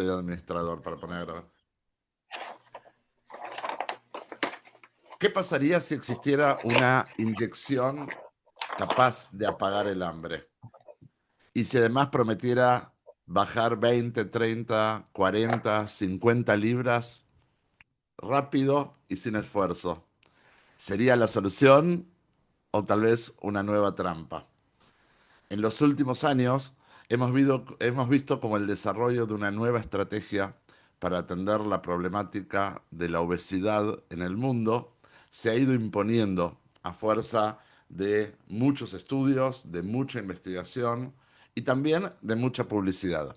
soy administrador, para poner a grabar. ¿Qué pasaría si existiera una inyección capaz de apagar el hambre? Y si además prometiera bajar 20, 30, 40, 50 libras rápido y sin esfuerzo. ¿Sería la solución o tal vez una nueva trampa? En los últimos años hemos visto como el desarrollo de una nueva estrategia para atender la problemática de la obesidad en el mundo se ha ido imponiendo a fuerza de muchos estudios, de mucha investigación y también de mucha publicidad.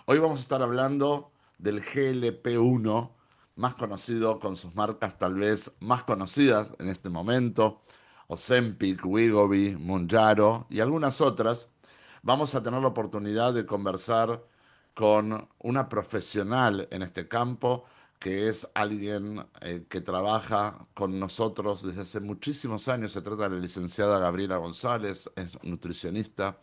Hoy vamos a estar hablando del GLP-1, más conocido con sus marcas tal vez más conocidas en este momento, Ozempic, Wegovy, Mounjaro y algunas otras. Vamos a tener la oportunidad de conversar con una profesional en este campo, que es alguien que trabaja con nosotros desde hace muchísimos años. Se trata de la licenciada Gabriela González, es nutricionista.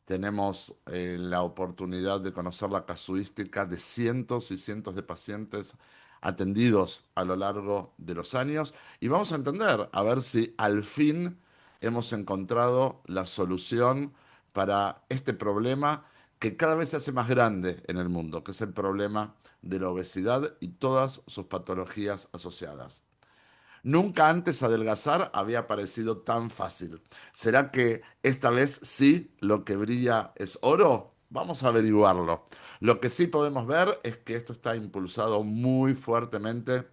Tenemos la oportunidad de conocer la casuística de cientos y cientos de pacientes atendidos a lo largo de los años y vamos a entender a ver si al fin hemos encontrado la solución para este problema que cada vez se hace más grande en el mundo, que es el problema de la obesidad y todas sus patologías asociadas. Nunca antes adelgazar había parecido tan fácil. ¿Será que esta vez sí lo que brilla es oro? Vamos a averiguarlo. Lo que sí podemos ver es que esto está impulsado muy fuertemente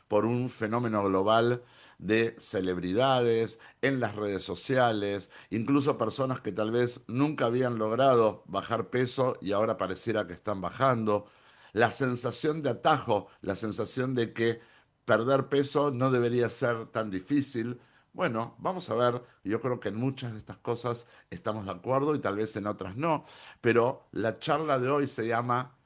por un fenómeno global de celebridades en las redes sociales, incluso personas que tal vez nunca habían logrado bajar peso y ahora pareciera que están bajando. La sensación de atajo, la sensación de que perder peso no debería ser tan difícil. Bueno, vamos a ver, yo creo que en muchas de estas cosas estamos de acuerdo y tal vez en otras no, pero la charla de hoy se llama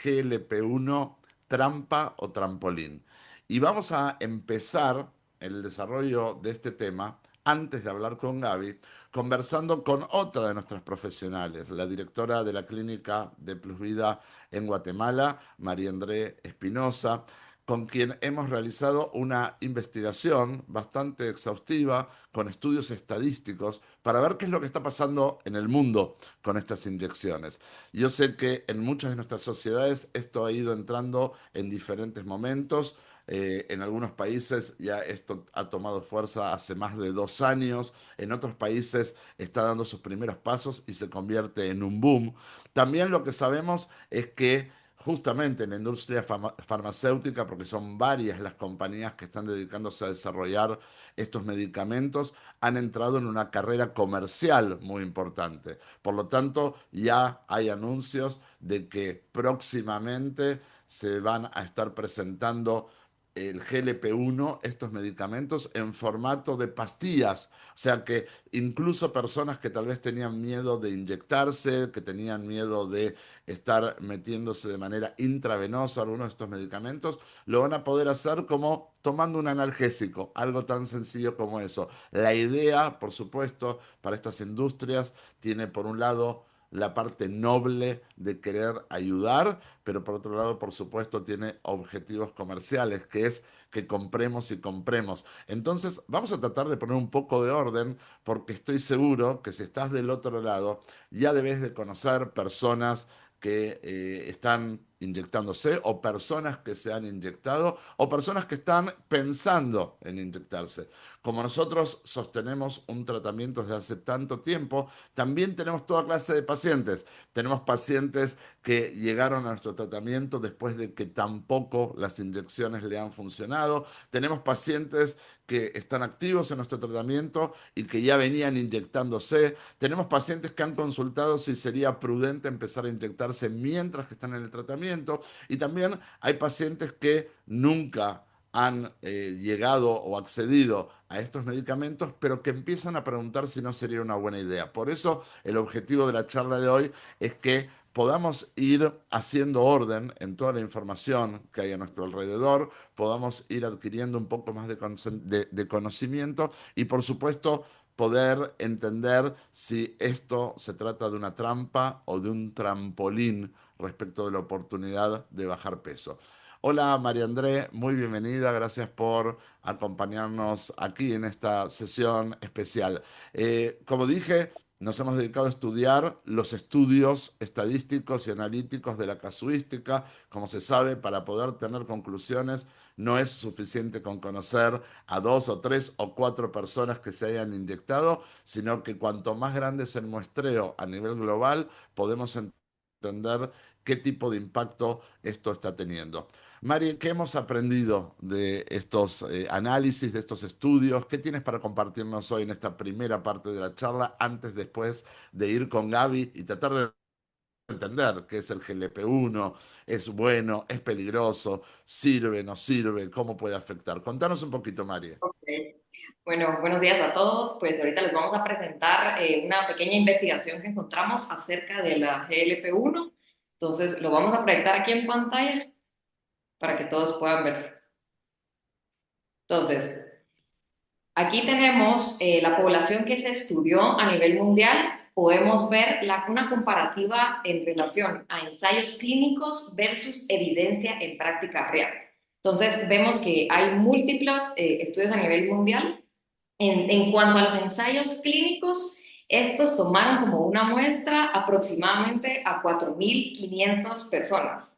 GLP-1, trampa o trampolín. Y vamos a empezar el desarrollo de este tema, antes de hablar con Gaby, conversando con otra de nuestras profesionales, la directora de la Clínica de Plus Vida en Guatemala, María André Espinosa, con quien hemos realizado una investigación bastante exhaustiva con estudios estadísticos para ver qué es lo que está pasando en el mundo con estas inyecciones. Yo sé que en muchas de nuestras sociedades esto ha ido entrando en diferentes momentos. En algunos países ya esto ha tomado fuerza hace más de 2 años, en otros países está dando sus primeros pasos y se convierte en un boom. También lo que sabemos es que justamente en la industria farmacéutica, porque son varias las compañías que están dedicándose a desarrollar estos medicamentos, han entrado en una carrera comercial muy importante. Por lo tanto, ya hay anuncios de que próximamente se van a estar presentando el GLP-1, estos medicamentos, en formato de pastillas. O sea que incluso personas que tal vez tenían miedo de inyectarse, que tenían miedo de estar metiéndose de manera intravenosa algunos de estos medicamentos, lo van a poder hacer como tomando un analgésico, algo tan sencillo como eso. La idea, por supuesto, para estas industrias tiene por un lado la parte noble de querer ayudar, pero por otro lado, por supuesto, tiene objetivos comerciales, que es que compremos y compremos. Entonces, vamos a tratar de poner un poco de orden, porque estoy seguro que si estás del otro lado, ya debes de conocer personas que están inyectándose o personas que se han inyectado o personas que están pensando en inyectarse. Como nosotros sostenemos un tratamiento desde hace tanto tiempo, también tenemos toda clase de pacientes. Tenemos pacientes que llegaron a nuestro tratamiento después de que tampoco las inyecciones le han funcionado. Tenemos pacientes que están activos en nuestro tratamiento y que ya venían inyectándose. Tenemos pacientes que han consultado si sería prudente empezar a inyectarse mientras que están en el tratamiento. Y también hay pacientes que nunca han llegado o accedido a estos medicamentos, pero que empiezan a preguntar si no sería una buena idea. Por eso el objetivo de la charla de hoy es que podamos ir haciendo orden en toda la información que hay a nuestro alrededor, podamos ir adquiriendo un poco más de conocimiento y por supuesto poder entender si esto se trata de una trampa o de un trampolín respecto de la oportunidad de bajar peso. Hola María André, muy bienvenida, gracias por acompañarnos aquí en esta sesión especial. Como dije, nos hemos dedicado a estudiar los estudios estadísticos y analíticos de la casuística. Como se sabe, para poder tener conclusiones no es suficiente con conocer a dos o tres o cuatro personas que se hayan inyectado, sino que cuanto más grande es el muestreo a nivel global, podemos entender qué tipo de impacto esto está teniendo. Mari, ¿qué hemos aprendido de estos análisis, de estos estudios? ¿Qué tienes para compartirnos hoy en esta primera parte de la charla, antes, después de ir con Gaby y tratar de entender qué es el GLP-1, es bueno, es peligroso, sirve, no sirve, cómo puede afectar? Contanos un poquito, Mari. Ok. Bueno, buenos días a todos. Pues ahorita les vamos a presentar una pequeña investigación que encontramos acerca de la GLP-1. Entonces, lo vamos a proyectar aquí en pantalla para que todos puedan ver. Entonces, aquí tenemos la población que se estudió a nivel mundial. Podemos ver una comparativa en relación a ensayos clínicos versus evidencia en práctica real. Entonces, vemos que hay múltiples estudios a nivel mundial. En cuanto a los ensayos clínicos, estos tomaron como una muestra aproximadamente a 4.500 personas.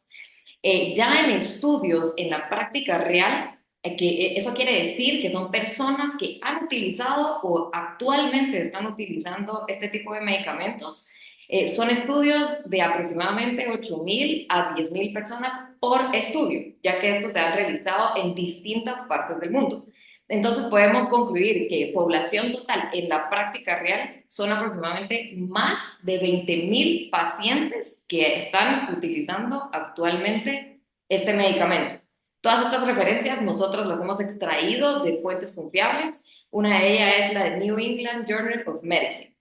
Ya en estudios en la práctica real, eso quiere decir que son personas que han utilizado o actualmente están utilizando este tipo de medicamentos. Son estudios de aproximadamente 8.000 a 10.000 personas por estudio, ya que estos se han realizado en distintas partes del mundo. Entonces podemos concluir que población total en la práctica real son aproximadamente más de 20.000 pacientes que están utilizando actualmente este medicamento. Todas estas referencias nosotros las hemos extraído de fuentes confiables. Una de ellas es la de New England Journal of Medicine.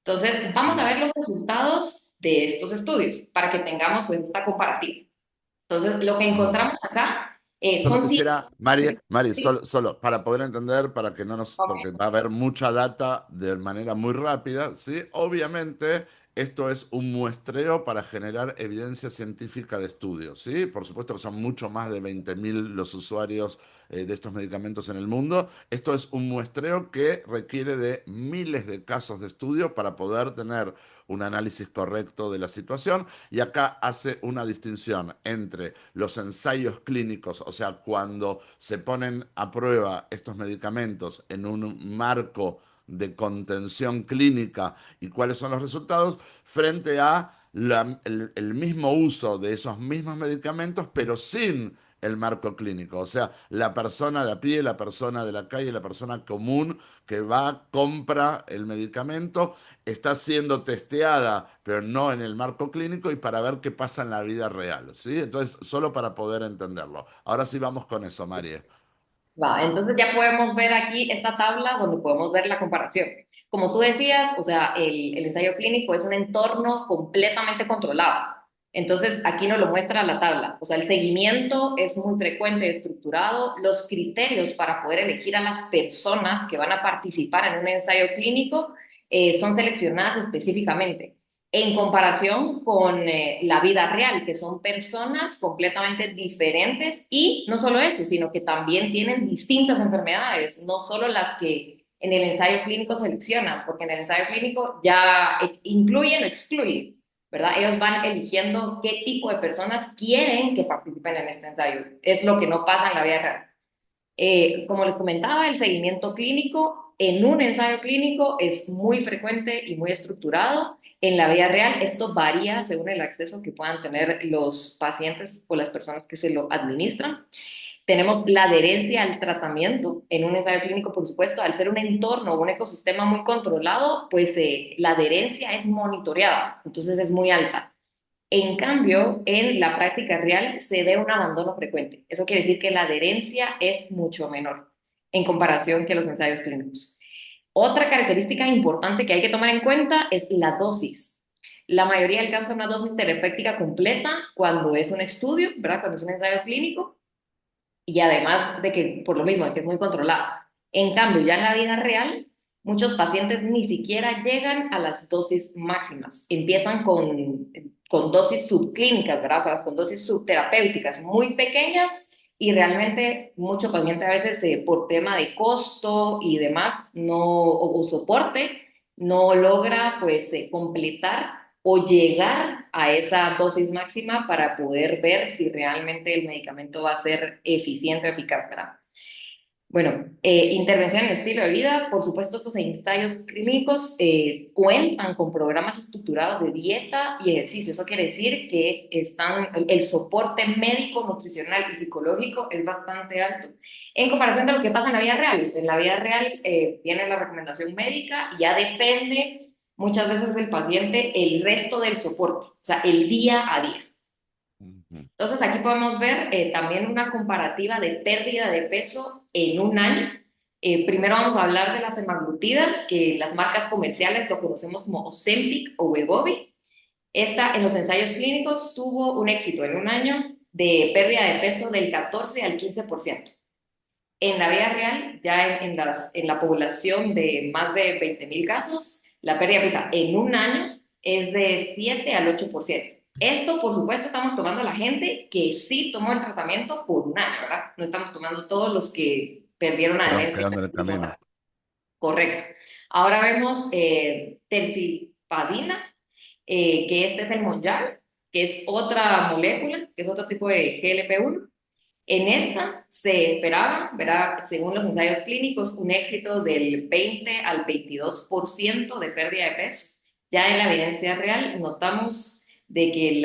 Entonces, vamos a Bien. ver los resultados de estos estudios para que tengamos pues esta comparativa. Entonces, lo que Mm. encontramos acá Solo son cinco. quisiera, Mari, solo para poder entender, para que no nos, porque va a haber mucha data de manera muy rápida, ¿sí? Obviamente, esto es un muestreo para generar evidencia científica de estudios, ¿sí? Por supuesto que son mucho más de 20.000 los usuarios de estos medicamentos en el mundo. Esto es un muestreo que requiere de miles de casos de estudio para poder tener un análisis correcto de la situación. Y acá hace una distinción entre los ensayos clínicos, o sea, cuando se ponen a prueba estos medicamentos en un marco de contención clínica y cuáles son los resultados, frente a el mismo uso de esos mismos medicamentos, pero sin el marco clínico. O sea, la persona de a pie, la persona de la calle, la persona común que va, compra el medicamento, está siendo testeada, pero no en el marco clínico y para ver qué pasa en la vida real, ¿sí? Entonces, solo para poder entenderlo. Ahora sí vamos con eso, María. Va, entonces ya podemos ver aquí esta tabla donde podemos ver la comparación. Como tú decías, o sea, el ensayo clínico es un entorno completamente controlado. Entonces, aquí nos lo muestra la tabla. O sea, el seguimiento es muy frecuente, estructurado. Los criterios para poder elegir a las personas que van a participar en un ensayo clínico son seleccionadas específicamente en comparación con la vida real, que son personas completamente diferentes y no solo eso, sino que también tienen distintas enfermedades, no solo las que en el ensayo clínico seleccionan, porque en el ensayo clínico ya incluyen o excluyen, ¿verdad? Ellos van eligiendo qué tipo de personas quieren que participen en este ensayo. Es lo que no pasa en la vida real. Como les comentaba, el seguimiento clínico en un ensayo clínico es muy frecuente y muy estructurado. En la vida real, esto varía según el acceso que puedan tener los pacientes o las personas que se lo administran. Tenemos la adherencia al tratamiento en un ensayo clínico, por supuesto, al ser un entorno o un ecosistema muy controlado, pues la adherencia es monitoreada, entonces es muy alta. En cambio, en la práctica real se ve un abandono frecuente. Eso quiere decir que la adherencia es mucho menor en comparación que los ensayos clínicos. Otra característica importante que hay que tomar en cuenta es la dosis. La mayoría alcanza una dosis terapéutica completa cuando es un estudio, ¿verdad? Cuando es un ensayo clínico y además de que, por lo mismo, de que es muy controlada. En cambio, ya en la vida real, muchos pacientes ni siquiera llegan a las dosis máximas. Empiezan con con dosis subclínicas, ¿verdad? O sea, con dosis subterapéuticas muy pequeñas y realmente mucho paciente a veces por tema de costo y demás no, o soporte no logra pues completar o llegar a esa dosis máxima para poder ver si realmente el medicamento va a ser eficiente o eficaz, ¿verdad? Bueno, intervención en el estilo de vida, por supuesto, estos ensayos clínicos cuentan con programas estructurados de dieta y ejercicio. Eso quiere decir que el soporte médico, nutricional y psicológico es bastante alto en comparación de lo que pasa en la vida real. En la vida real viene la recomendación médica y ya depende muchas veces del paciente el resto del soporte, o sea, el día a día. Ujú. Entonces aquí podemos ver también una comparativa de pérdida de peso en un año. Primero vamos a hablar de la semaglutida, que las marcas comerciales lo conocemos como Ozempic o Wegovy. Esta en los ensayos clínicos tuvo un éxito en un año de pérdida de peso del 14 al 15%. En la vida real, ya en la población de más de 20.000 casos, la pérdida de peso en un año es de 7 al 8%. Esto, por supuesto, estamos tomando a la gente que sí tomó el tratamiento por un año, ¿verdad? No estamos tomando todos los que perdieron Fueron adherencia. quedando en el camino. Correcto. Ahora vemos terfilpadina, que este es el Monjaro, que es otra molécula, que es otro tipo de GLP-1. En esta se esperaba, ¿verdad? Según los ensayos clínicos, un éxito del 20 al 22% de pérdida de peso. Ya en la evidencia real notamos de que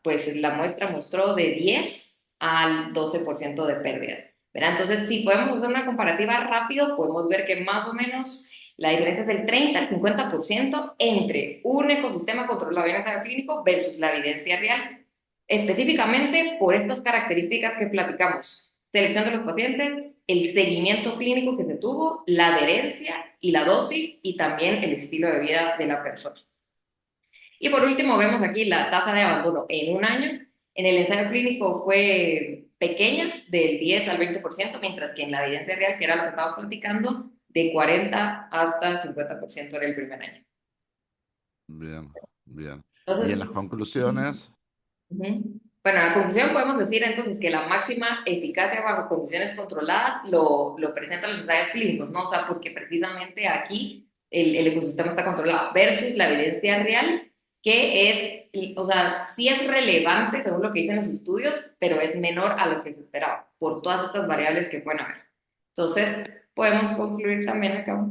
pues, la muestra mostró de 10 al 12% de pérdida, ¿verdad? Entonces, si podemos hacer una comparativa rápido, podemos ver que más o menos la diferencia es del 30 al 50% entre un ecosistema controlado en ensayo clínico versus la evidencia real, específicamente por estas características que platicamos: selección de los pacientes, el seguimiento clínico que se tuvo, la adherencia y la dosis y también el estilo de vida de la persona. Y por último vemos aquí la tasa de abandono en un año. En el ensayo clínico fue pequeña, del 10 al 20%, mientras que en la evidencia real, que era lo que estábamos platicando, de 40 hasta 50% en el primer año. Bien, bien. Y en las Entonces, conclusiones, ujú. Bueno, en la conclusión podemos decir entonces que la máxima eficacia bajo condiciones controladas lo presentan los ensayos clínicos, ¿no? O sea, porque precisamente aquí el ecosistema está controlado versus la evidencia real, que o sea, sí es relevante según lo que dicen los estudios, pero es menor a lo que se esperaba por todas estas variables que pueden haber. Entonces, podemos concluir también acá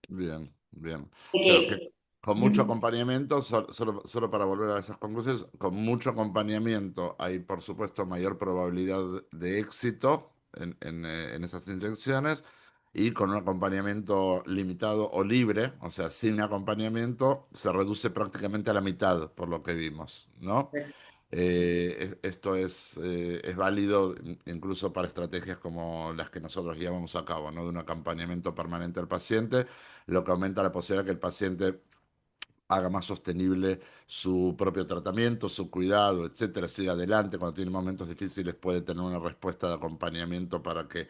bien, bien. de Pero que que con mucho ujú, acompañamiento, solo para volver a esas conclusiones, con mucho acompañamiento hay, por supuesto, mayor probabilidad de éxito en esas inyecciones y con un acompañamiento limitado o libre, o sea, sin acompañamiento, se reduce prácticamente a la mitad, por lo que vimos, ¿no? Esto es válido incluso para estrategias como las que nosotros llevamos a cabo, ¿no? De un acompañamiento permanente al paciente, lo que aumenta la posibilidad que el paciente haga más sostenible su propio tratamiento, su cuidado, etcétera, siga adelante. Cuando tiene momentos difíciles puede tener una respuesta de acompañamiento para que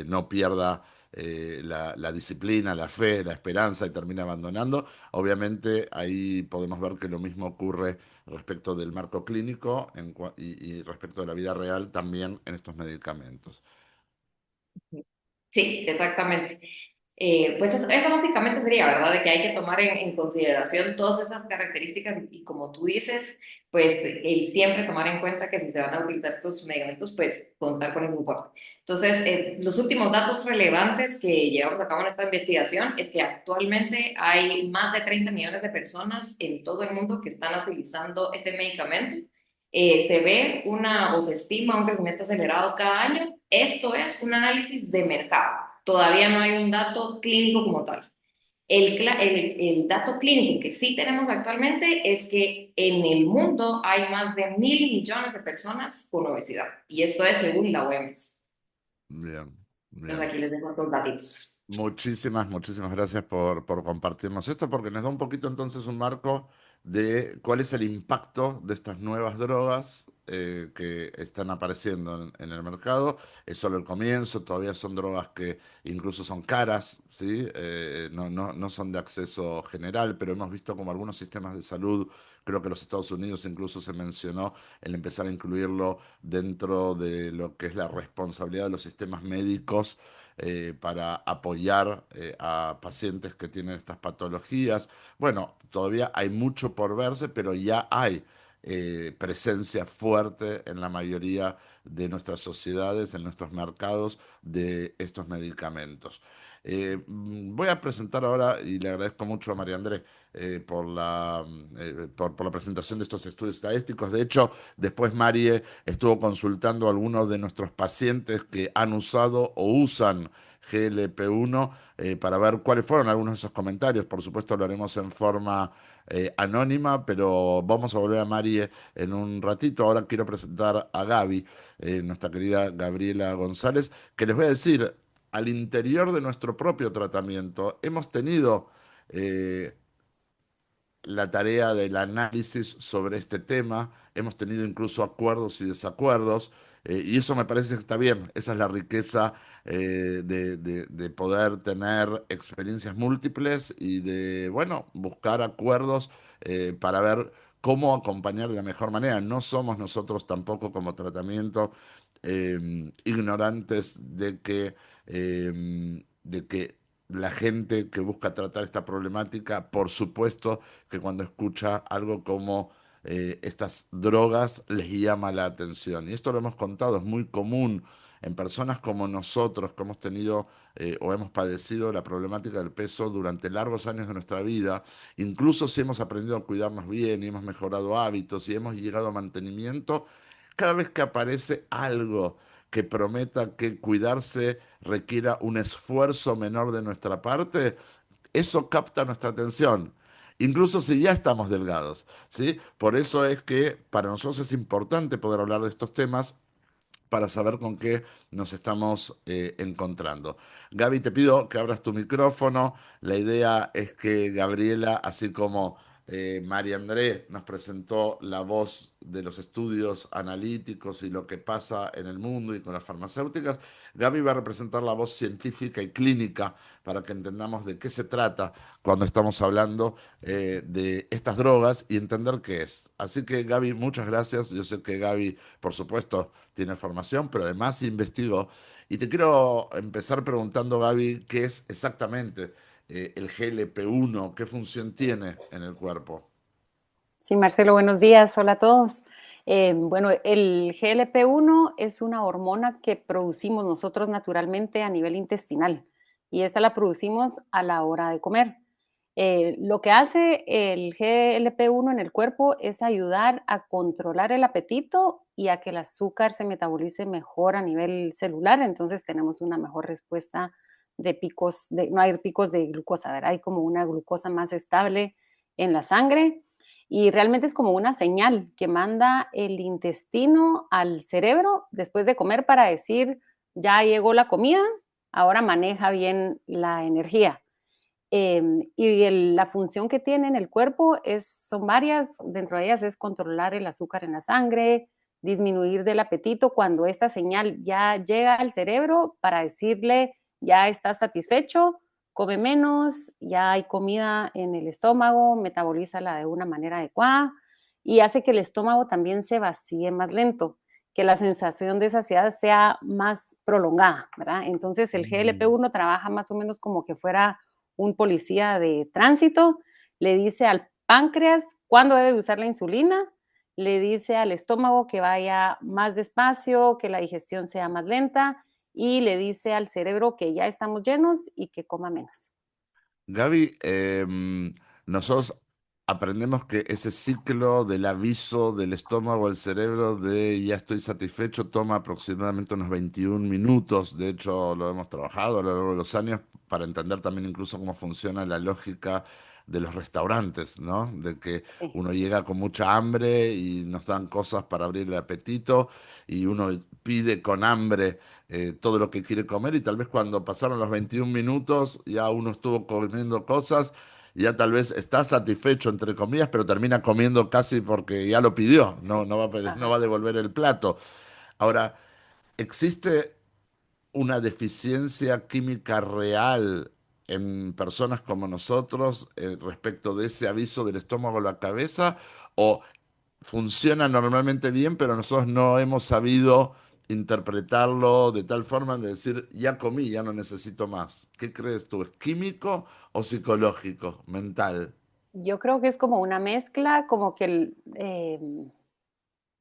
no pierda la disciplina, la fe, la esperanza y termine abandonando. Obviamente ahí podemos ver que lo mismo ocurre respecto del marco clínico y respecto de la vida real también en estos medicamentos. sí, exactamente. Pues eso básicamente sería, ¿verdad? De que hay que tomar en consideración todas esas características y como tú dices, pues el siempre tomar en cuenta que si se van a utilizar estos medicamentos, pues contar con ese soporte. Entonces, los últimos datos relevantes que llevamos a cabo en esta investigación es que actualmente hay más de 30 millones de personas en todo el mundo que están utilizando este medicamento. Se ve o se estima un crecimiento acelerado cada año. Esto es un análisis de mercado. Todavía no hay un dato clínico como tal. El dato clínico que sí tenemos actualmente es que en el mundo hay más de 1.000 millones de personas con obesidad. Y esto es según la OMS. Bien, Entonces bien. aquí les dejo estos datitos. Muchísimas gracias por compartirnos esto, porque nos da un poquito entonces un marco de cuál es el impacto de estas nuevas drogas que están apareciendo en el mercado. Es solo el comienzo, todavía son drogas que incluso son caras, ¿sí? No son de acceso general, pero hemos visto como algunos sistemas de salud, creo que los Estados Unidos incluso se mencionó el empezar a incluirlo dentro de lo que es la responsabilidad de los sistemas médicos para apoyar a pacientes que tienen estas patologías. Bueno, todavía hay mucho por verse, pero ya hay presencia fuerte en la mayoría de nuestras sociedades, en nuestros mercados, de estos medicamentos. Voy a presentar ahora, y le agradezco mucho a María Andrés por la presentación de estos estudios estadísticos. De hecho, después Marie estuvo consultando a algunos de nuestros pacientes que han usado o usan GLP-1 para ver cuáles fueron algunos de esos comentarios. Por supuesto, lo haremos en forma anónima, pero vamos a volver a Marie en un ratito. Ahora quiero presentar a Gaby, nuestra querida Gabriela González, que les voy a decir, al interior de nuestro propio tratamiento hemos tenido eh, la tarea del análisis sobre este tema, hemos tenido incluso acuerdos y desacuerdos, y eso me parece que está bien, esa es la riqueza de poder tener experiencias múltiples y de, bueno, buscar acuerdos para ver cómo acompañar de la mejor manera. No somos nosotros tampoco como tratamiento ignorantes de que la gente que busca tratar esta problemática, por supuesto que cuando escucha algo como estas drogas les llama la atención. Y esto lo hemos contado, es muy común en personas como nosotros que hemos tenido o hemos padecido la problemática del peso durante largos años de nuestra vida, incluso si hemos aprendido a cuidarnos bien y hemos mejorado hábitos y hemos llegado a mantenimiento, cada vez que aparece algo que prometa que cuidarse requiera un esfuerzo menor de nuestra parte, eso capta nuestra atención, incluso si ya estamos delgados, ¿sí? Por eso es que para nosotros es importante poder hablar de estos temas para saber con qué nos estamos encontrando. Gaby, te pido que abras tu micrófono. La idea es que Gabriela, así como María André nos presentó la voz de los estudios analíticos y lo que pasa en el mundo y con las farmacéuticas, Gaby va a representar la voz científica y clínica para que entendamos de qué se trata cuando estamos hablando de estas drogas y entender qué es. Así que Gaby, muchas gracias. Yo sé que Gaby, por supuesto, tiene formación, pero además investigó. Y te quiero empezar preguntando, Gaby, qué es exactamente el GLP-1, qué función tiene en el cuerpo. Sí, Marcelo, buenos días. Hola a todos. Bueno, el GLP-1 es una hormona que producimos nosotros naturalmente a nivel intestinal y esta la producimos a la hora de comer. Lo que hace el GLP-1 en el cuerpo es ayudar a controlar el apetito y a que el azúcar se metabolice mejor a nivel celular, entonces tenemos una mejor respuesta de picos, no hay picos de glucosa, ¿verdad? Hay como una glucosa más estable en la sangre y realmente es como una señal que manda el intestino al cerebro después de comer para decir, ya llegó la comida, ahora maneja bien la energía. La función que tiene en el cuerpo son varias, dentro de ellas es controlar el azúcar en la sangre, disminuir del apetito cuando esta señal ya llega al cerebro para decirle ya estás satisfecho, come menos, ya hay comida en el estómago, metabolízala de una manera adecuada y hace que el estómago también se vacíe más lento, que la sensación de saciedad sea más prolongada, ¿verdad? Entonces el Mm. GLP-1 trabaja más o menos como que fuera un policía de tránsito, le dice al páncreas cuándo debe usar la insulina, le dice al estómago que vaya más despacio, que la digestión sea más lenta y le dice al cerebro que ya estamos llenos y que coma menos. Gaby, nosotros aprendemos que ese ciclo del aviso del estómago al cerebro de ya estoy satisfecho toma aproximadamente unos 21 minutos. De hecho, lo hemos trabajado a lo largo de los años para entender también incluso cómo funciona la lógica de los restaurantes, ¿no? De que Sí. uno llega con mucha hambre y nos dan cosas para abrir el apetito y uno pide con hambre todo lo que quiere comer y tal vez cuando pasaron los 21 minutos ya uno estuvo comiendo cosas ya tal vez está satisfecho, entre comillas, pero termina comiendo casi porque ya lo pidió, no va a no va a Ajá. devolver el plato. Ahora, ¿existe una deficiencia química real en personas como nosotros respecto de ese aviso del estómago a la cabeza? ¿O funciona normalmente bien, pero nosotros no hemos sabido interpretarlo de tal forma de decir, ya comí, ya no necesito más? ¿Qué crees tú? ¿Es químico o psicológico, mental? Yo creo que es como una mezcla, como que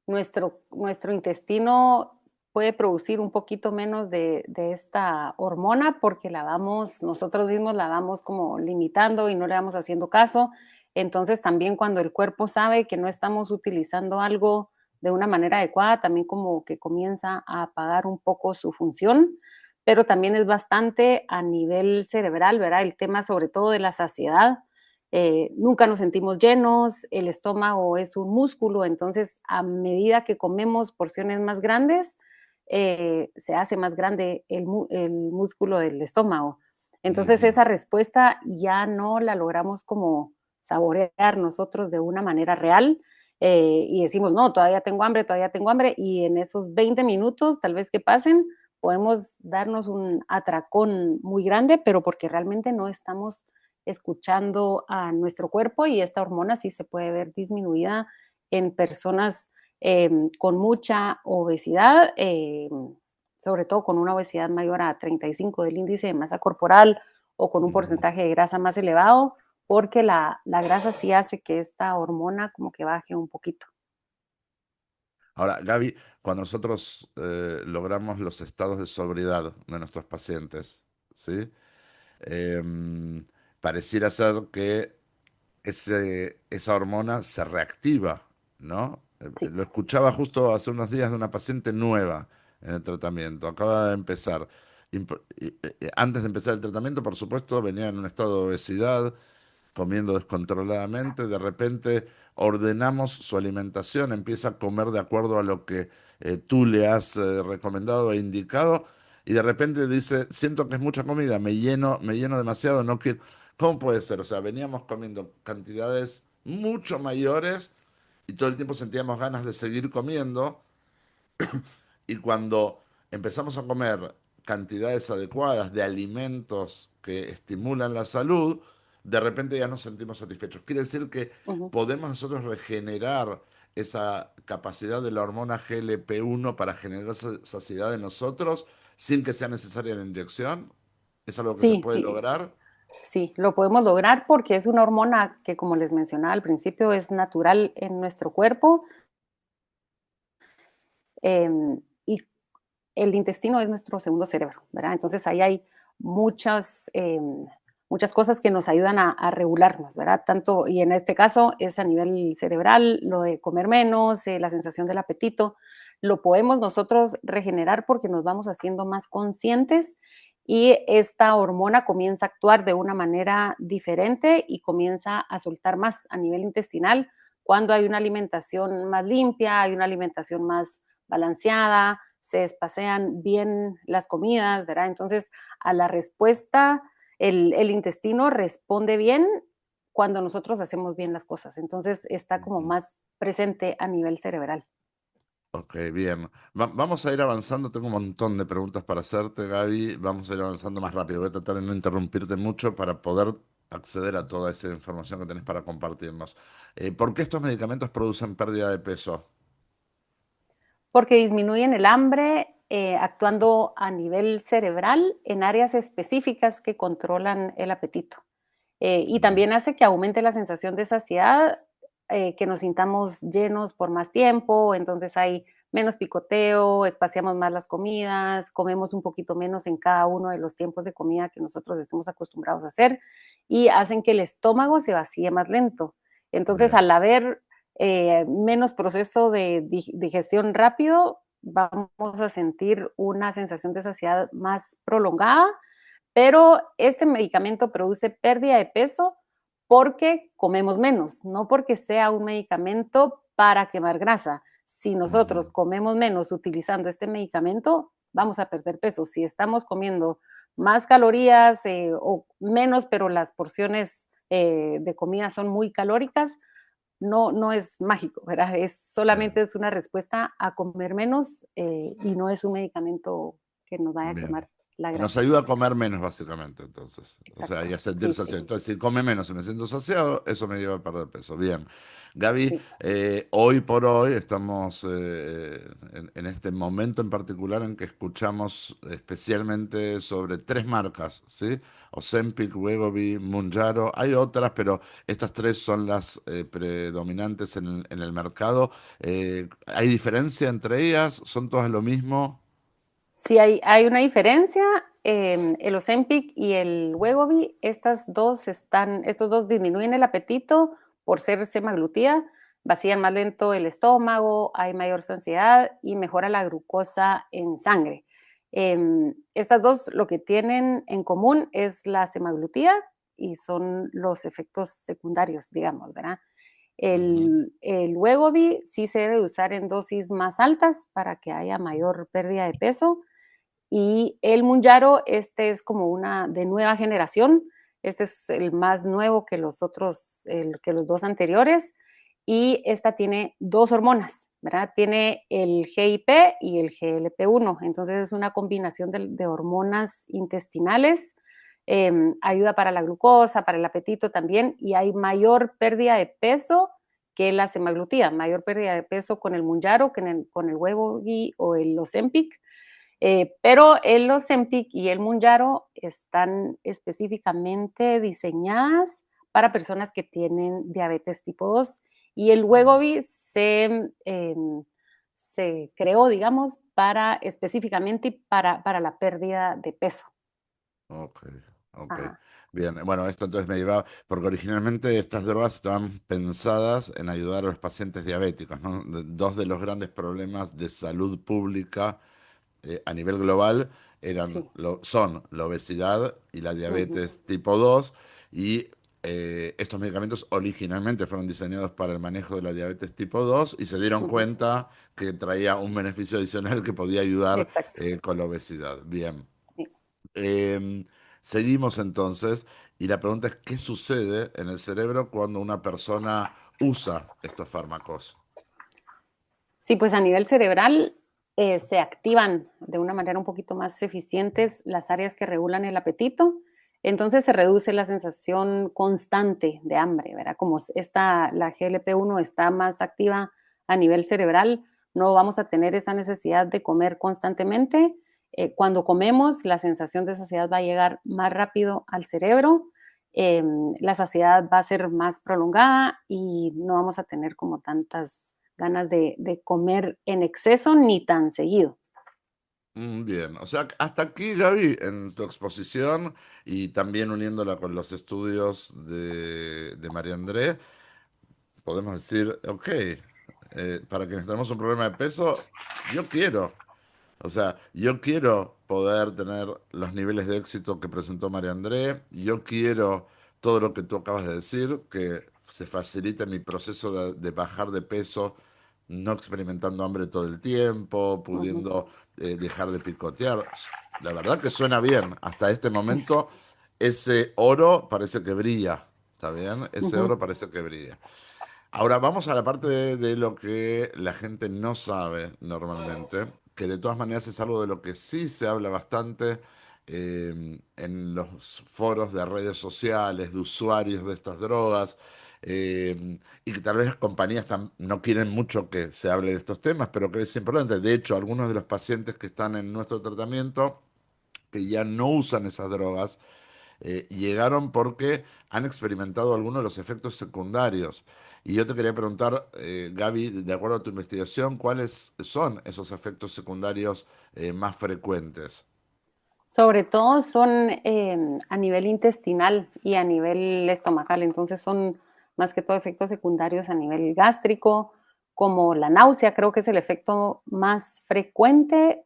nuestro intestino puede producir un poquito menos de esta hormona porque nosotros mismos la vamos como limitando y no le vamos haciendo caso. Entonces también cuando el cuerpo sabe que no estamos utilizando algo de una manera adecuada, también como que comienza a apagar un poco su función, pero también es bastante a nivel cerebral, ¿verdad? El tema sobre todo de la saciedad. Nunca nos sentimos llenos, el estómago es un músculo, entonces a medida que comemos porciones más grandes, se hace más grande el músculo del estómago. Entonces Ujú. esa respuesta ya no la logramos como saborear nosotros de una manera real y decimos, no, todavía tengo hambre y en esos 20 minutos tal vez que pasen, podemos darnos un atracón muy grande, pero porque realmente no estamos escuchando a nuestro cuerpo y esta hormona sí se puede ver disminuida en personas con mucha obesidad, sobre todo con una obesidad mayor a 35 del índice de masa corporal o con un Ujú. porcentaje de grasa más elevado, porque la grasa sí hace que esta hormona como que baje un poquito. Ahora, Gaby, cuando nosotros logramos los estados de sobriedad de nuestros pacientes, ¿sí? Em, Pareciera ser que esa hormona se reactiva, ¿no? Sí. Lo escuchaba justo hace unos días de una paciente nueva en el tratamiento, acaba de empezar. Antes de empezar el tratamiento, por supuesto, venía en un estado de obesidad, comiendo descontroladamente, de repente ordenamos su alimentación, empieza a comer de acuerdo a lo que tú le has recomendado e indicado, y de repente dice, siento que es mucha comida, me lleno demasiado, no quiero. ¿Cómo puede ser? O sea, veníamos comiendo cantidades mucho mayores y todo el tiempo sentíamos ganas de seguir comiendo, y cuando empezamos a comer cantidades adecuadas de alimentos que estimulan la salud, de repente ya nos sentimos satisfechos. Quiere decir que Ujú. podemos nosotros regenerar esa capacidad de la hormona GLP-1 para generar saciedad en nosotros sin que sea necesaria la inyección. ¿Es algo que se Sí, puede sí, lograr? sí, lo podemos lograr porque es una hormona que, como les mencionaba al principio, es natural en nuestro cuerpo. Y el intestino es nuestro segundo cerebro, ¿verdad? Entonces ahí hay muchas, muchas cosas que nos ayudan a regularnos, ¿verdad? Tanto, y en este caso es a nivel cerebral, lo de comer menos, la sensación del apetito, lo podemos nosotros regenerar porque nos vamos haciendo más conscientes y esta hormona comienza a actuar de una manera diferente y comienza a soltar más a nivel intestinal cuando hay una alimentación más limpia, hay una alimentación más balanceada, se espacean bien las comidas, ¿verdad? Entonces, a la respuesta, el intestino responde bien cuando nosotros hacemos bien las cosas. Entonces, está como Ujú. más presente a nivel cerebral. Ok, bien. Vamos a ir avanzando. Tengo un montón de preguntas para hacerte, Gaby. Vamos a ir avanzando más rápido. Voy a tratar de no interrumpirte mucho para poder acceder a toda esa información que tenés para compartirnos. ¿Por qué estos medicamentos producen pérdida de peso? Porque disminuyen el hambre actuando a nivel cerebral en áreas específicas que controlan el apetito. Y Mm. también hace que aumente la sensación de saciedad, que nos sintamos llenos por más tiempo, entonces hay menos picoteo, espaciamos más las comidas, comemos un poquito menos en cada uno de los tiempos de comida que nosotros estemos acostumbrados a hacer y hacen que el estómago se vacíe más lento. Entonces, Bien. al haber menos proceso de digestión rápido, vamos a sentir una sensación de saciedad más prolongada, pero este medicamento produce pérdida de peso porque comemos menos, no porque sea un medicamento para quemar grasa. Si nosotros Ujú. comemos menos utilizando este medicamento, vamos a perder peso. Si estamos comiendo más calorías o menos, pero las porciones de comida son muy calóricas, no es mágico, ¿verdad? Solamente es una respuesta a comer menos y no es un medicamento que nos vaya a Bien. quemar la Nos grasa. ayuda a comer menos, básicamente, entonces. O sea, Exacto. y a sentir Sí, sí, saciado. Entonces, si come menos y me siento saciado, eso me lleva a perder peso. Bien. Gaby, sí. hoy por hoy estamos en este momento en particular en que escuchamos especialmente sobre tres marcas, ¿sí? Ozempic, Wegovy, Mounjaro. Hay otras, pero estas tres son las predominantes en el mercado. ¿Hay diferencia entre ellas? ¿Son todas lo mismo? Sí, hay una diferencia. El Ozempic y el Wegovy, estos dos disminuyen el apetito por ser semaglutida, vacían más lento el estómago, hay mayor saciedad y mejora la glucosa en sangre. Estas dos lo que tienen en común es la semaglutida y son los efectos secundarios, digamos, ¿verdad? Ujú. El Wegovy sí se debe usar en dosis más altas para que haya mayor pérdida de peso y el Mounjaro, este es como una de nueva generación. Este es el más nuevo que los otros, que los dos anteriores. Y esta tiene dos hormonas, ¿verdad? Tiene el GIP y el GLP-1. Entonces es una combinación de hormonas intestinales. Ayuda para la glucosa, para el apetito también. Y hay mayor pérdida de peso que la semaglutida. Mayor pérdida de peso con el Mounjaro que con el Wegovy o el Ozempic. Pero el Ozempic y el Mounjaro están específicamente diseñadas para personas que tienen diabetes tipo 2 y el Mm. Wegovy se creó, digamos, específicamente para la pérdida de peso. Ok, ok. Ajá, Bien, bueno, esto entonces me llevaba, porque originalmente estas drogas estaban pensadas en ayudar a los pacientes diabéticos, ¿no? Dos de los grandes problemas de salud pública a nivel global sí. son la obesidad y la Ujú, diabetes tipo 2 y estos medicamentos originalmente fueron diseñados para el manejo de la diabetes tipo 2 y se dieron ujú, cuenta que traía un beneficio adicional que podía ayudar exacto, con la obesidad. Bien. sí. Em, Seguimos entonces, y la pregunta es, ¿qué sucede en el cerebro cuando una persona usa estos fármacos? Sí, pues a nivel cerebral se activan de una manera un poquito más eficientes las áreas que regulan el apetito. Entonces se reduce la sensación constante de hambre, ¿verdad? Como la GLP-1 está más activa a nivel cerebral, no vamos a tener esa necesidad de comer constantemente. Cuando comemos, la sensación de saciedad va a llegar más rápido al cerebro, la saciedad va a ser más prolongada y no vamos a tener como tantas ganas de comer en exceso ni tan seguido. Bien, o sea, hasta aquí, Gaby, en tu exposición y también uniéndola con los estudios de María André, podemos decir, ok, para quienes tenemos un problema de peso, yo quiero. O sea, yo quiero poder tener los niveles de éxito que presentó María André, yo quiero todo lo que tú acabas de decir, que se facilite mi proceso de bajar de peso, no experimentando hambre todo el tiempo, Ujú. pudiendo dejar de picotear. La verdad que suena bien. Hasta este Sí. momento, ese oro parece que brilla. ¿Está bien? Ese Ujú, oro parece que brilla. Ahora vamos a la parte de lo que la gente no sabe normalmente, que de todas maneras es algo de lo que sí se habla bastante en los foros de redes sociales, de usuarios de estas drogas, y que tal vez las compañías no quieren mucho que se hable de estos temas, pero que es importante. De hecho, algunos de los pacientes que están en nuestro tratamiento, que ya no usan esas drogas, llegaron porque han experimentado algunos de los efectos secundarios. Y yo te quería preguntar, Gaby, de acuerdo a tu investigación, ¿cuáles son esos efectos secundarios más frecuentes? sobre todo son a nivel intestinal y a nivel estomacal, entonces son más que todo efectos secundarios a nivel gástrico, como la náusea, creo que es el efecto más frecuente.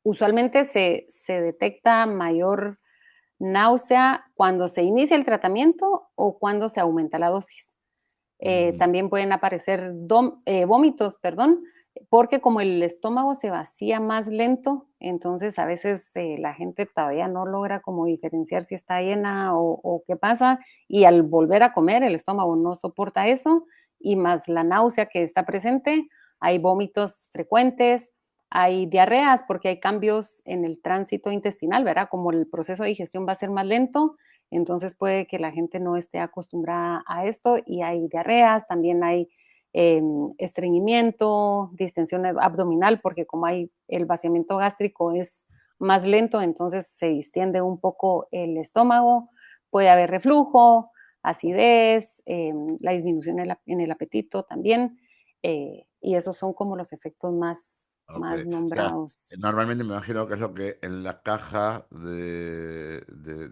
Usualmente se detecta mayor náusea cuando se inicia el tratamiento o cuando se aumenta la dosis. Ujú. También pueden aparecer vómitos, perdón, porque como el estómago se vacía más lento, entonces a veces la gente todavía no logra como diferenciar si está llena o qué pasa, y al volver a comer el estómago no soporta eso, y más la náusea que está presente, hay vómitos frecuentes, hay diarreas porque hay cambios en el tránsito intestinal, ¿verdad? Como el proceso de digestión va a ser más lento, entonces puede que la gente no esté acostumbrada a esto y hay diarreas, también hay estreñimiento, distensión abdominal, porque como hay el vaciamiento gástrico es más lento, entonces se distiende un poco el estómago, puede haber reflujo, acidez, la disminución en el apetito también, y esos son como los efectos Ok. más O sea, nombrados. normalmente me imagino que es lo que en la caja de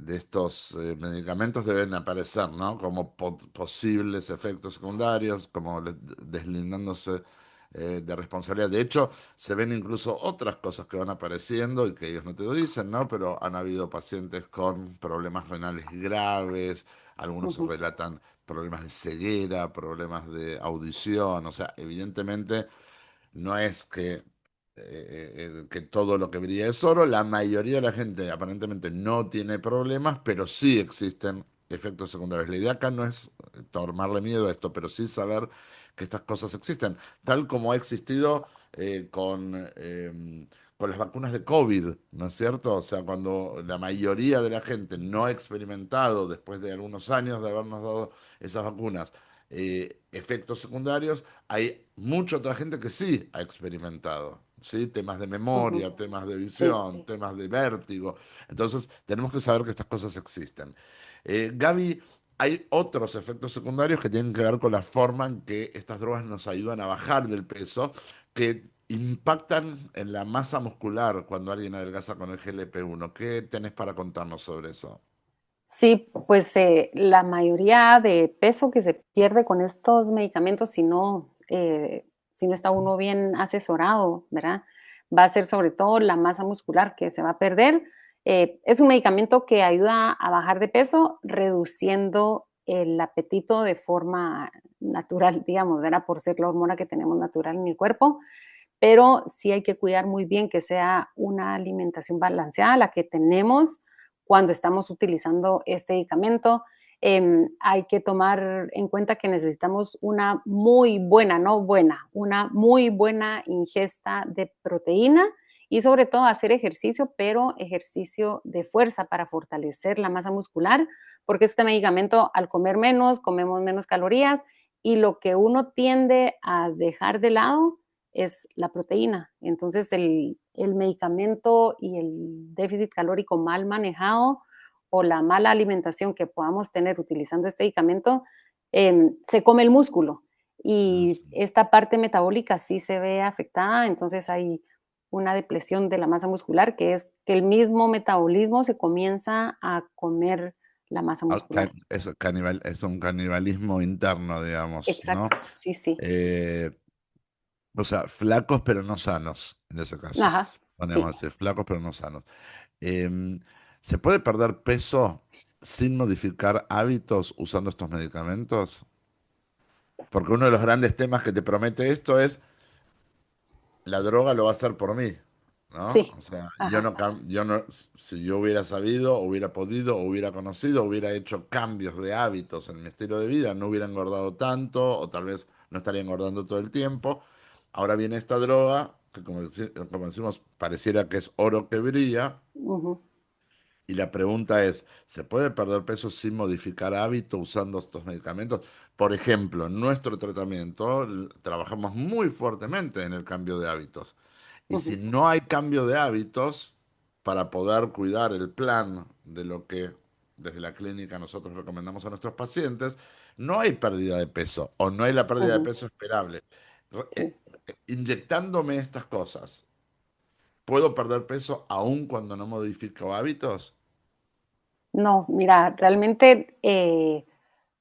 estos medicamentos deben aparecer, ¿no? Como posibles efectos secundarios, como deslindándose de responsabilidad. De hecho, se ven incluso otras cosas que van apareciendo y que ellos no te lo dicen, ¿no? Pero han habido pacientes con problemas renales graves, algunos Ujú, relatan problemas de ceguera, problemas de audición, o sea, evidentemente no es que todo lo que brilla es oro, la mayoría de la gente aparentemente no tiene problemas, pero sí existen efectos secundarios. La idea acá no es tomarle miedo a esto, pero sí saber que estas cosas existen, tal como ha existido con las vacunas de COVID, ¿no es cierto? O sea, cuando la mayoría de la gente no ha experimentado, después de algunos años de habernos dado esas vacunas, efectos secundarios, hay mucha otra gente que sí ha experimentado, ¿sí? Temas de ujú, memoria, temas de sí. visión, temas de vértigo. Entonces, tenemos que saber que estas cosas existen. Gaby, hay otros efectos secundarios que tienen que ver con la forma en que estas drogas nos ayudan a bajar del peso, que impactan en la masa muscular cuando alguien adelgaza con el GLP-1. ¿Qué tenés para contarnos sobre eso? Sí, pues la mayoría de peso que se pierde con estos medicamentos, si no está uno bien asesorado, ¿verdad? Va a ser sobre todo la masa muscular que se va a perder. Es un medicamento que ayuda a bajar de peso, reduciendo el apetito de forma natural, digamos, ¿verdad? Por ser la hormona que tenemos natural en el cuerpo, pero sí hay que cuidar muy bien que sea una alimentación balanceada, la que tenemos cuando estamos utilizando este medicamento. Hay que tomar en cuenta que necesitamos una muy buena, no buena, una muy buena ingesta de proteína y sobre todo hacer ejercicio, pero ejercicio de fuerza para fortalecer la masa muscular, porque este medicamento al comer menos, comemos menos calorías y lo que uno tiende a dejar de lado es la proteína. Entonces, el medicamento y el déficit calórico mal manejado o la mala alimentación que podamos tener utilizando este medicamento, se come el músculo y Ujú. esta parte metabólica sí se ve afectada, entonces hay una depresión de la masa muscular, que es que el mismo metabolismo se comienza a comer la masa muscular. Es un canibalismo interno, digamos, Exacto, ¿no? sí, sí. Eh, o sea, flacos pero no sanos, en ese caso. Ajá, Ponemos sí. así, flacos pero no sanos. Em, ¿Se puede perder peso sin modificar hábitos usando estos medicamentos? Porque uno de los grandes temas que te promete esto es la droga lo va a hacer por mí, ¿no? Sí, O sea, ajá, yo no, si yo hubiera sabido, hubiera podido, hubiera conocido, hubiera hecho cambios de hábitos en mi estilo de vida, no hubiera engordado tanto, o tal vez no estaría engordando todo el tiempo. Ahora viene esta droga, que como decimos, pareciera que es oro que brilla, ujú, y la pregunta es, ¿se puede perder peso sin modificar hábito usando estos medicamentos? Por ejemplo, en nuestro tratamiento trabajamos muy fuertemente en el cambio de hábitos. Y si ujú, no hay cambio de hábitos para poder cuidar el plan de lo que desde la clínica nosotros recomendamos a nuestros pacientes, no hay pérdida de peso o no hay la pérdida de ujú, peso esperable. sí. Inyectándome estas cosas, ¿puedo perder peso aún cuando no modifico hábitos? No, mira, realmente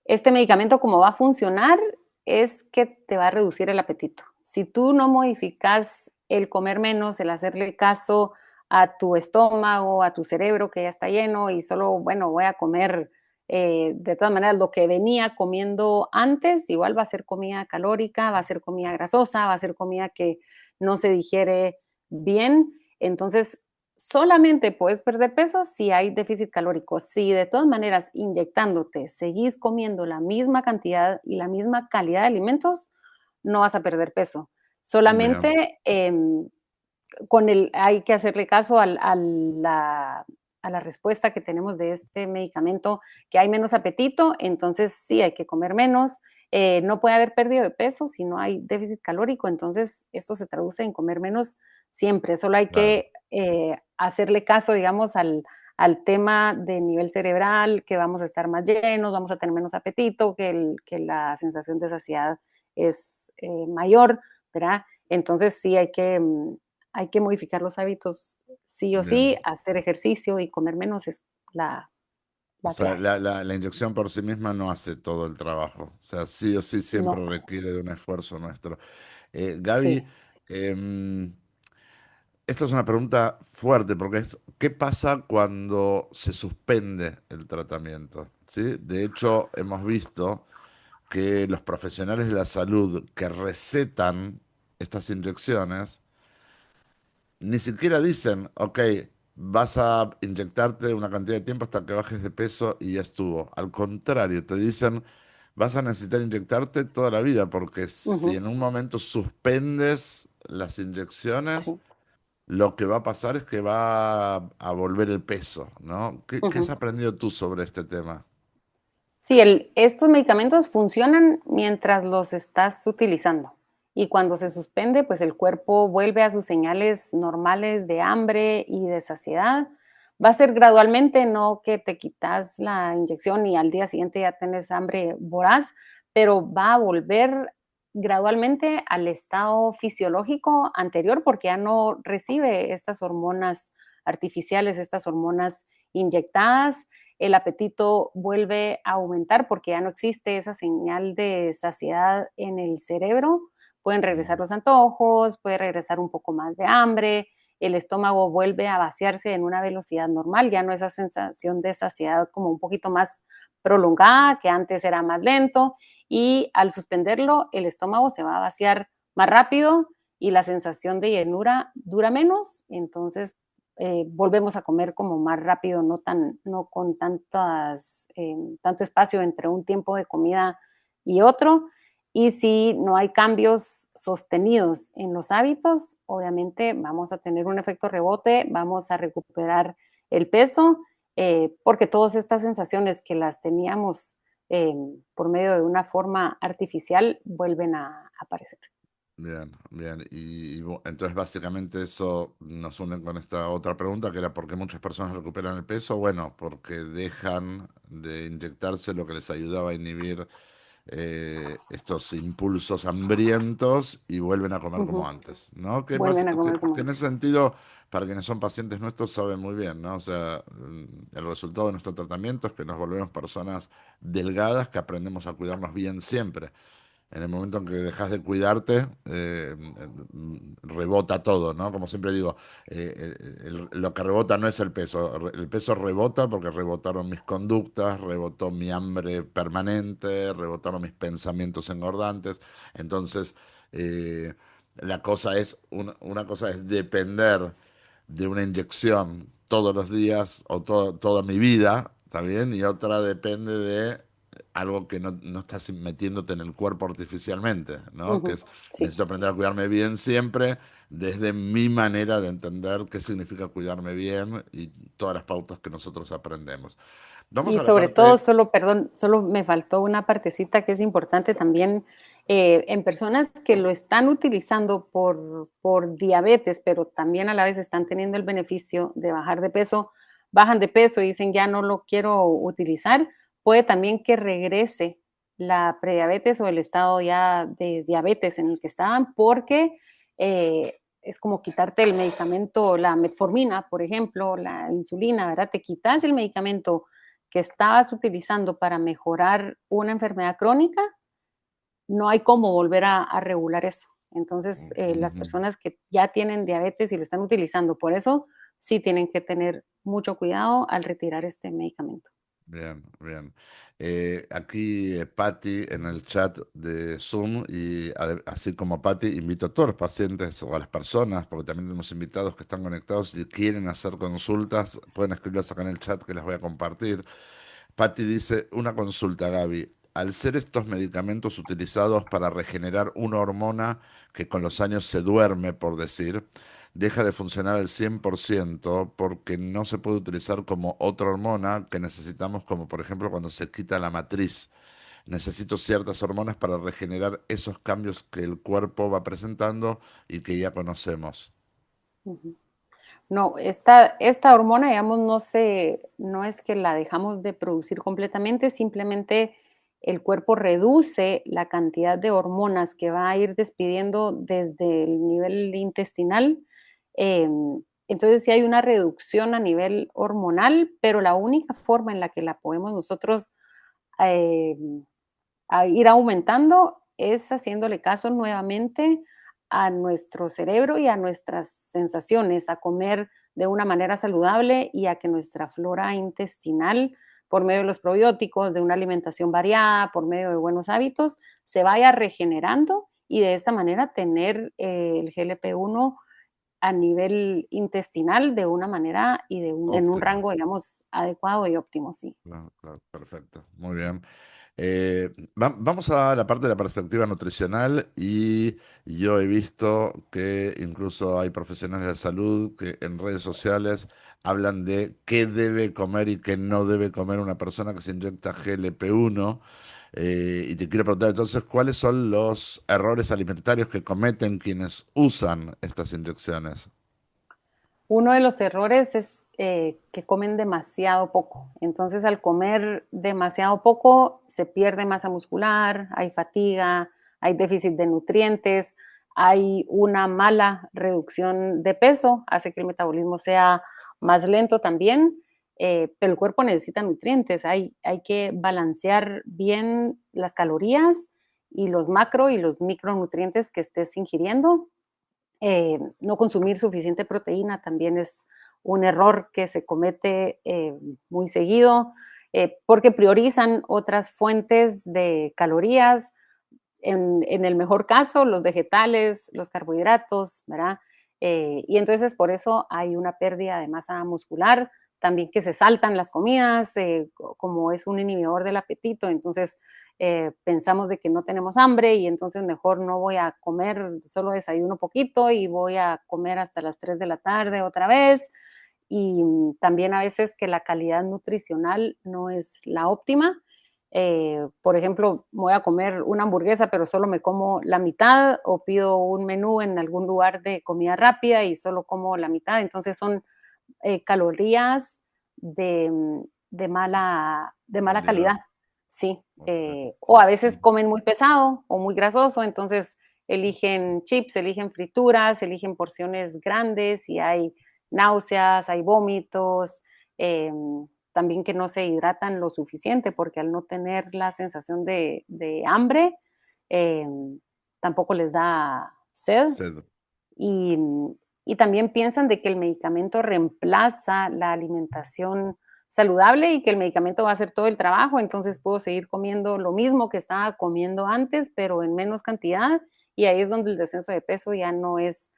este medicamento como va a funcionar es que te va a reducir el apetito. Si tú no modificas el comer menos, el hacerle caso a tu estómago, a tu cerebro que ya está lleno y solo, bueno, voy a comer De todas maneras, lo que venía comiendo antes, igual va a ser comida calórica, va a ser comida grasosa, va a ser comida que no se digiere bien. Entonces, solamente puedes perder peso si hay déficit calórico. Si de todas maneras inyectándote seguís comiendo la misma cantidad y la misma calidad de alimentos, no vas a perder peso. Bien, Solamente hay que hacerle caso a la respuesta que tenemos de este medicamento, que hay menos apetito, entonces sí hay que comer menos. No puede haber pérdida de peso si no hay déficit calórico, entonces esto se traduce en comer menos siempre. Solo hay claro. que hacerle caso, digamos, al tema de nivel cerebral, que vamos a estar más llenos, vamos a tener menos apetito, que la sensación de saciedad es mayor, ¿verdad? Entonces sí hay que modificar los hábitos sí o Bien. sí, hacer ejercicio y comer menos es O la sea, clave. la inyección por sí misma no hace todo el trabajo. O sea, sí o sí siempre No, requiere de un esfuerzo nuestro. sí. Gaby, em, esta es una pregunta fuerte porque es, ¿qué pasa cuando se suspende el tratamiento? ¿Sí? De hecho, hemos visto que los profesionales de la salud que recetan estas inyecciones ni siquiera dicen, ok, vas a inyectarte una cantidad de tiempo hasta que bajes de peso y ya estuvo. Al contrario, te dicen, vas a necesitar inyectarte toda la vida, porque si Ujú, en un momento suspendes las inyecciones, sí. lo que va a pasar es que va a volver el peso, ¿no? ¿Qué has Ujú. aprendido tú sobre este tema? Sí, estos medicamentos funcionan mientras los estás utilizando. Y cuando se suspende, pues el cuerpo vuelve a sus señales normales de hambre y de saciedad. Va a ser gradualmente, no que te quitas la inyección y al día siguiente ya tienes hambre voraz, pero va a volver gradualmente al estado fisiológico anterior porque ya no recibe estas hormonas artificiales, estas hormonas inyectadas. El apetito vuelve a aumentar porque ya no existe esa señal de saciedad en el cerebro. Pueden regresar Mm, los antojos, puede regresar un poco más de hambre, el estómago vuelve a vaciarse en una velocidad normal, ya no esa sensación de saciedad como un poquito más prolongada, que antes era más lento, y al suspenderlo, el estómago se va a vaciar más rápido y la sensación de llenura dura menos, entonces volvemos a comer como más rápido, no con tanto espacio entre un tiempo de comida y otro. Y si no hay cambios sostenidos en los hábitos, obviamente vamos a tener un efecto rebote, vamos a recuperar el peso, porque todas estas sensaciones que las teníamos eh, por medio de una forma artificial vuelven a aparecer. bien, bien. Entonces básicamente eso nos une con esta otra pregunta, que era ¿por qué muchas personas recuperan el peso? Bueno, porque dejan de inyectarse lo que les ayudaba a inhibir estos impulsos hambrientos y vuelven a comer como Ujú. antes, ¿no? Vuelven a comer como Que en ese antes. sentido, para quienes son pacientes nuestros, saben muy bien, ¿no? O sea, el resultado de nuestro tratamiento es que nos volvemos personas delgadas, que aprendemos a cuidarnos bien siempre. En el momento en que dejas de cuidarte, rebota todo, ¿no? Como siempre digo, lo que rebota no es el peso, el peso rebota porque rebotaron mis conductas, rebotó mi hambre permanente, rebotaron mis pensamientos engordantes. Entonces, la cosa es, una cosa es depender de una inyección todos los días o toda mi vida, ¿está bien? Y otra depende de algo que no estás metiéndote en el cuerpo artificialmente, ¿no? Que Ujú. es, Sí. necesito aprender a cuidarme bien siempre desde mi manera de entender qué significa cuidarme bien y todas las pautas que nosotros aprendemos. Vamos Y a la sobre todo, parte... solo, perdón, solo me faltó una partecita que es importante también en personas que lo están utilizando por diabetes, pero también a la vez están teniendo el beneficio de bajar de peso, bajan de peso y dicen ya no lo quiero utilizar, puede también que regrese la prediabetes o el estado ya de diabetes en el que estaban, porque es como quitarte el medicamento, la metformina, por ejemplo, la insulina, ¿verdad? Te quitas el medicamento que estabas utilizando para mejorar una enfermedad crónica, no hay cómo volver a regular eso. Entonces, las Ujú. personas que ya tienen diabetes y lo están utilizando por eso, sí tienen que tener mucho cuidado al retirar este medicamento. Bien, bien. Aquí Patti en el chat de Zoom y así como Patti, invito a todos los pacientes o a las personas, porque también tenemos invitados que están conectados y quieren hacer consultas, pueden escribirlas acá en el chat que las voy a compartir. Patti dice, una consulta, Gaby. Al ser estos medicamentos utilizados para regenerar una hormona que con los años se duerme, por decir, deja de funcionar al 100% porque no se puede utilizar como otra hormona que necesitamos, como por ejemplo cuando se quita la matriz. Necesito ciertas hormonas para regenerar esos cambios que el cuerpo va presentando y que ya conocemos. Ujú. No, esta hormona, digamos, no es que la dejamos de producir completamente, simplemente el cuerpo reduce la cantidad de hormonas que va a ir despidiendo desde el nivel intestinal. Eh, entonces sí hay una reducción a nivel hormonal, pero la única forma en la que la podemos nosotros eh, a ir aumentando es haciéndole caso nuevamente a nuestro cerebro y a nuestras sensaciones, a comer de una manera saludable y a que nuestra flora intestinal, por medio de los probióticos, de una alimentación variada, por medio de buenos hábitos, se vaya regenerando y de esta manera tener el GLP-1 a nivel intestinal de una manera y en un Óptimo. rango, digamos, adecuado y óptimo, sí. Claro, claro, perfecto. Muy bien. Vamos a la parte de la perspectiva nutricional y yo he visto que incluso hay profesionales de salud que en redes sociales hablan de qué debe comer y qué no debe comer una persona que se inyecta GLP-1. Y te quiero preguntar entonces, ¿cuáles son los errores alimentarios que cometen quienes usan estas inyecciones? Uno de los errores es que comen demasiado poco. Entonces, al comer demasiado poco, se pierde masa muscular, hay fatiga, hay déficit de nutrientes, hay una mala reducción de peso, hace que el metabolismo sea más lento también, pero el cuerpo necesita nutrientes. Hay que balancear bien las calorías y los macro y los micronutrientes que estés ingiriendo. No consumir suficiente proteína también es un error que se comete muy seguido, porque priorizan otras fuentes de calorías, en el mejor caso, los vegetales, los carbohidratos, ¿verdad? Y entonces por eso hay una pérdida de masa muscular, también que se saltan las comidas, como es un inhibidor del apetito, entonces pensamos de que no tenemos hambre y entonces mejor no voy a comer, solo desayuno poquito y voy a comer hasta las 3 de la tarde otra vez. Y también a veces que la calidad nutricional no es la óptima. Por ejemplo, voy a comer una hamburguesa, pero solo me como la mitad, o pido un menú en algún lugar de comida rápida y solo como la mitad. Entonces son calorías de, de mala Calidad. calidad, sí. Ok. O a veces comen muy pesado o muy grasoso, entonces eligen chips, eligen frituras, eligen porciones grandes y hay náuseas, hay vómitos. Eh, También que no se hidratan lo suficiente porque al no tener la sensación de hambre, eh, tampoco les da sed Sí. y, y también piensan de que el medicamento reemplaza la alimentación saludable y que el medicamento va a hacer todo el trabajo, entonces puedo seguir comiendo lo mismo que estaba comiendo antes, pero en menos cantidad, y ahí es donde el descenso de peso ya no es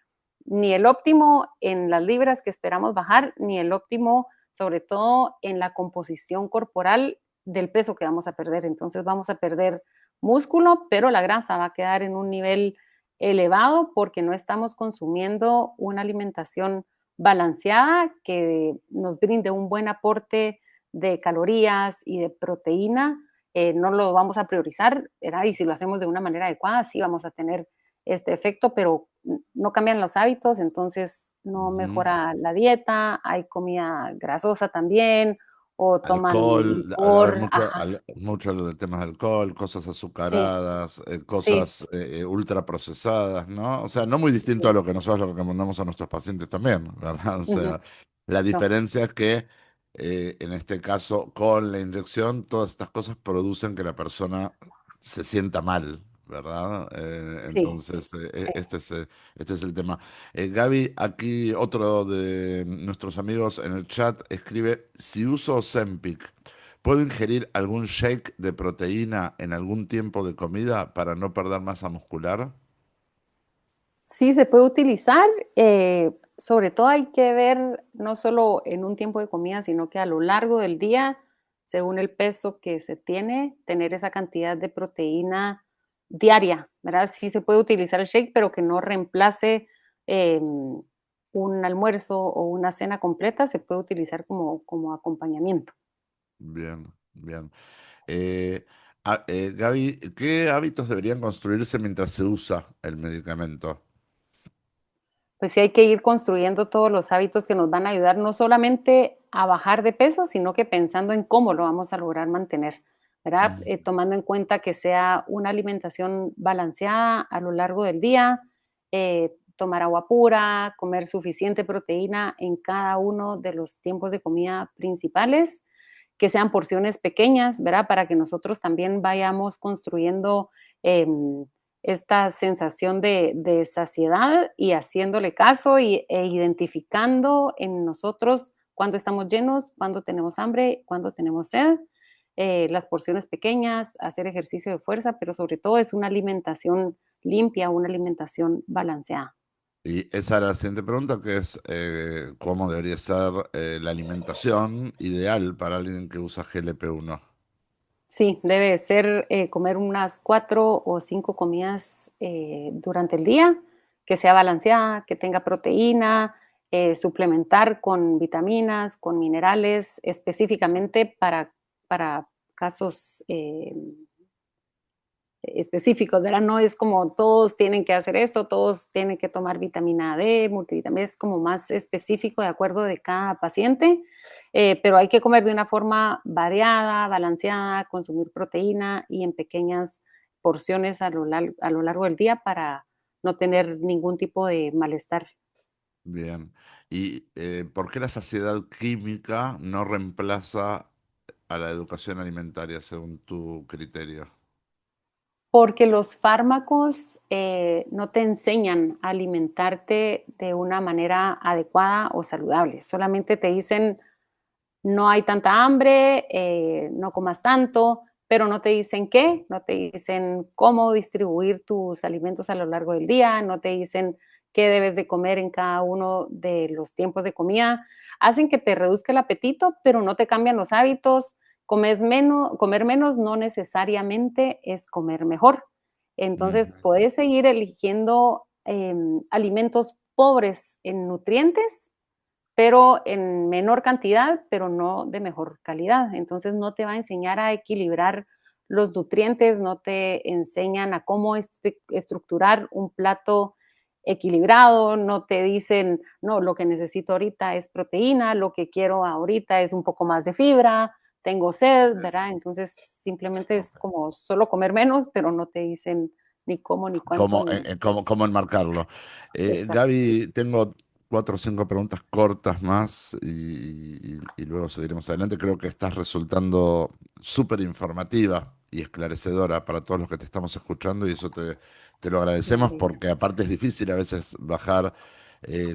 ni el óptimo en las libras que esperamos bajar, ni el óptimo sobre todo en la composición corporal del peso que vamos a perder. Entonces vamos a perder músculo, pero la grasa va a quedar en un nivel elevado porque no estamos consumiendo una alimentación balanceada que nos brinde un buen aporte de calorías y de proteína. No lo vamos a priorizar, ¿verdad? Y si lo hacemos de una manera adecuada, sí vamos a tener este efecto, pero no cambian los hábitos, entonces no Ujú. mejora la dieta, hay comida grasosa también, o toman Alcohol, a ver, licor, mucho, ajá, mucho lo de temas de alcohol, cosas sí, azucaradas, sí, cosas ultra procesadas, ¿no? O sea, no muy distinto a sí, lo que nosotros le recomendamos a nuestros pacientes también, ¿verdad? O ujú, sea, la no, diferencia es que en este caso, con la inyección, todas estas cosas producen que la persona se sienta mal, ¿verdad? sí, Entonces, sí, este es el tema. Gaby, aquí otro de nuestros amigos en el chat escribe, si uso Ozempic, ¿Puedo ingerir algún shake de proteína en algún tiempo de comida para no perder masa muscular? Sí, se puede utilizar. Sobre todo hay que ver no solo en un tiempo de comida, sino que a lo largo del día, según el peso que se tiene, tener esa cantidad de proteína diaria, ¿verdad? Sí se puede utilizar el shake, pero que no reemplace un almuerzo o una cena completa, se puede utilizar como acompañamiento. Bien, bien. Eh, Gaby, ¿qué hábitos deberían construirse mientras se usa el medicamento? Pues sí hay que ir construyendo todos los hábitos que nos van a ayudar no solamente a bajar de peso, sino que pensando en cómo lo vamos a lograr mantener, ¿verdad? Ujú. Tomando en cuenta que sea una alimentación balanceada a lo largo del día, tomar agua pura, comer suficiente proteína en cada uno de los tiempos de comida principales, que sean porciones pequeñas, ¿verdad? Para que nosotros también vayamos construyendo esta sensación de saciedad y haciéndole caso e identificando en nosotros cuándo estamos llenos, cuándo tenemos hambre, cuándo tenemos sed, las porciones pequeñas, hacer ejercicio de fuerza, pero sobre todo es una alimentación limpia, una alimentación balanceada. Y esa era la siguiente pregunta, que es ¿cómo debería ser la alimentación ideal para alguien que usa GLP-1? Sí, debe ser comer unas 4 o 5 comidas durante el día, que sea balanceada, que tenga proteína, suplementar con vitaminas, con minerales, específicamente para casos específicos, ¿verdad? No es como todos tienen que hacer esto, todos tienen que tomar vitamina D, multivitamina, es como más específico de acuerdo de cada paciente, pero hay que comer de una forma variada, balanceada, consumir proteína y en pequeñas porciones a lo largo del día para no tener ningún tipo de malestar. Bien. ¿Y por qué la saciedad química no reemplaza a la educación alimentaria según tu criterio? Porque los fármacos no te enseñan a alimentarte de una manera adecuada o saludable, solamente te dicen no hay tanta hambre, no comas tanto, pero no te dicen qué, no te dicen cómo distribuir tus alimentos a lo largo del día, no te dicen qué debes de comer en cada uno de los tiempos de comida. Hacen que te reduzca el apetito, pero no te cambian los hábitos. Comer menos no necesariamente es comer mejor. Entonces, Ujú. puedes seguir eligiendo alimentos pobres en nutrientes pero en menor cantidad, pero no de mejor calidad. Entonces no te va a enseñar a equilibrar los nutrientes, no te enseñan a cómo estructurar un plato equilibrado, no te dicen, no, lo que necesito ahorita es proteína, lo que quiero ahorita es un poco más de fibra, tengo sed, ¿verdad? Entonces simplemente es Ok. como solo comer menos, pero no te dicen ni cómo, ni cuánto, ¿Cómo, ni... cómo enmarcarlo? Exacto. Gaby, tengo 4 o 5 preguntas cortas más y luego seguiremos adelante. Creo que estás resultando súper informativa y esclarecedora para todos los que te estamos escuchando y eso te lo Me agradecemos alegra. porque aparte es difícil a veces bajar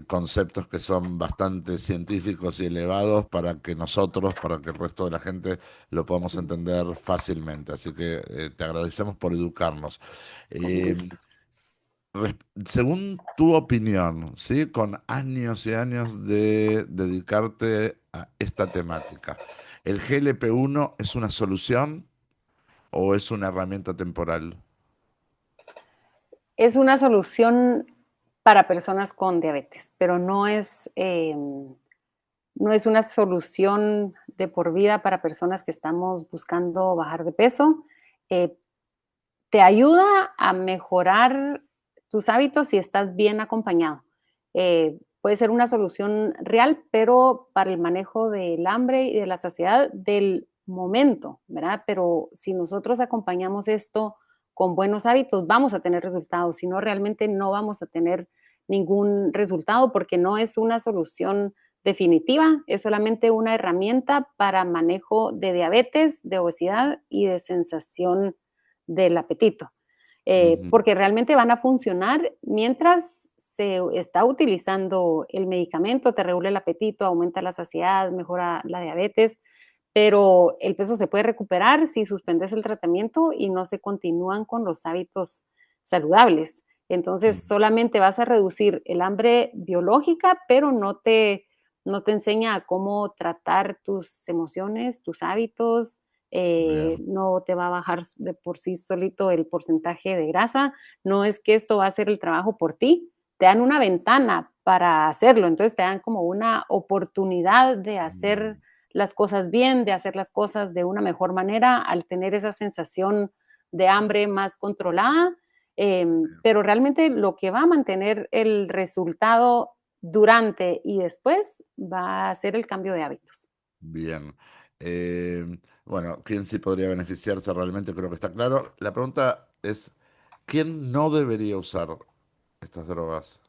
conceptos que son bastante científicos y elevados para que nosotros, para que el resto de la gente lo podamos Sí, entender fácilmente. Así que te agradecemos por educarnos. con Eh, gusto. Según tu opinión, ¿sí? Con años y años de dedicarte a esta temática, ¿el GLP-1 es una solución o es una herramienta temporal? Es una solución para personas con diabetes, pero no es una solución de por vida para personas que estamos buscando bajar de peso. Eh, Te ayuda a mejorar tus hábitos si estás bien acompañado. Puede ser una solución real, pero para el manejo del hambre y de la saciedad del momento, ¿verdad? Pero si nosotros acompañamos esto con buenos hábitos, vamos a tener resultados. Si no, realmente no vamos a tener ningún resultado porque no es una solución definitiva, es solamente una herramienta para manejo de diabetes, de obesidad y de sensación del apetito, Ujú. porque realmente van a funcionar mientras se está utilizando el medicamento, te regula el apetito, aumenta la saciedad, mejora la diabetes, pero el peso se puede recuperar si suspendes el tratamiento y no se continúan con los hábitos saludables. Entonces, Mm, solamente vas a reducir el hambre biológica, pero no te enseña a cómo tratar tus emociones, tus hábitos, bien, no te va a bajar de por sí solito el porcentaje de grasa, no es que esto va a hacer el trabajo por ti, te dan una ventana para hacerlo, entonces te dan como una oportunidad de hacer mm, las cosas bien, de hacer las cosas de una mejor manera, al tener esa sensación de hambre más controlada, pero realmente lo que va a mantener el resultado durante y después va a ser el cambio de hábitos. bien. Bueno, ¿quién sí podría beneficiarse realmente? Creo que está claro. La pregunta es, ¿quién no debería usar estas drogas?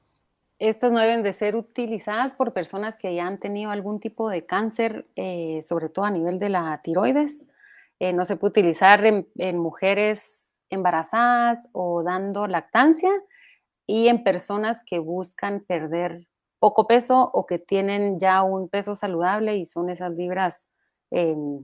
Estas no deben de ser utilizadas por personas que ya han tenido algún tipo de cáncer, sobre todo a nivel de la tiroides. No se puede utilizar en mujeres embarazadas o dando lactancia y en personas que buscan perder poco peso o que tienen ya un peso saludable y son esas libras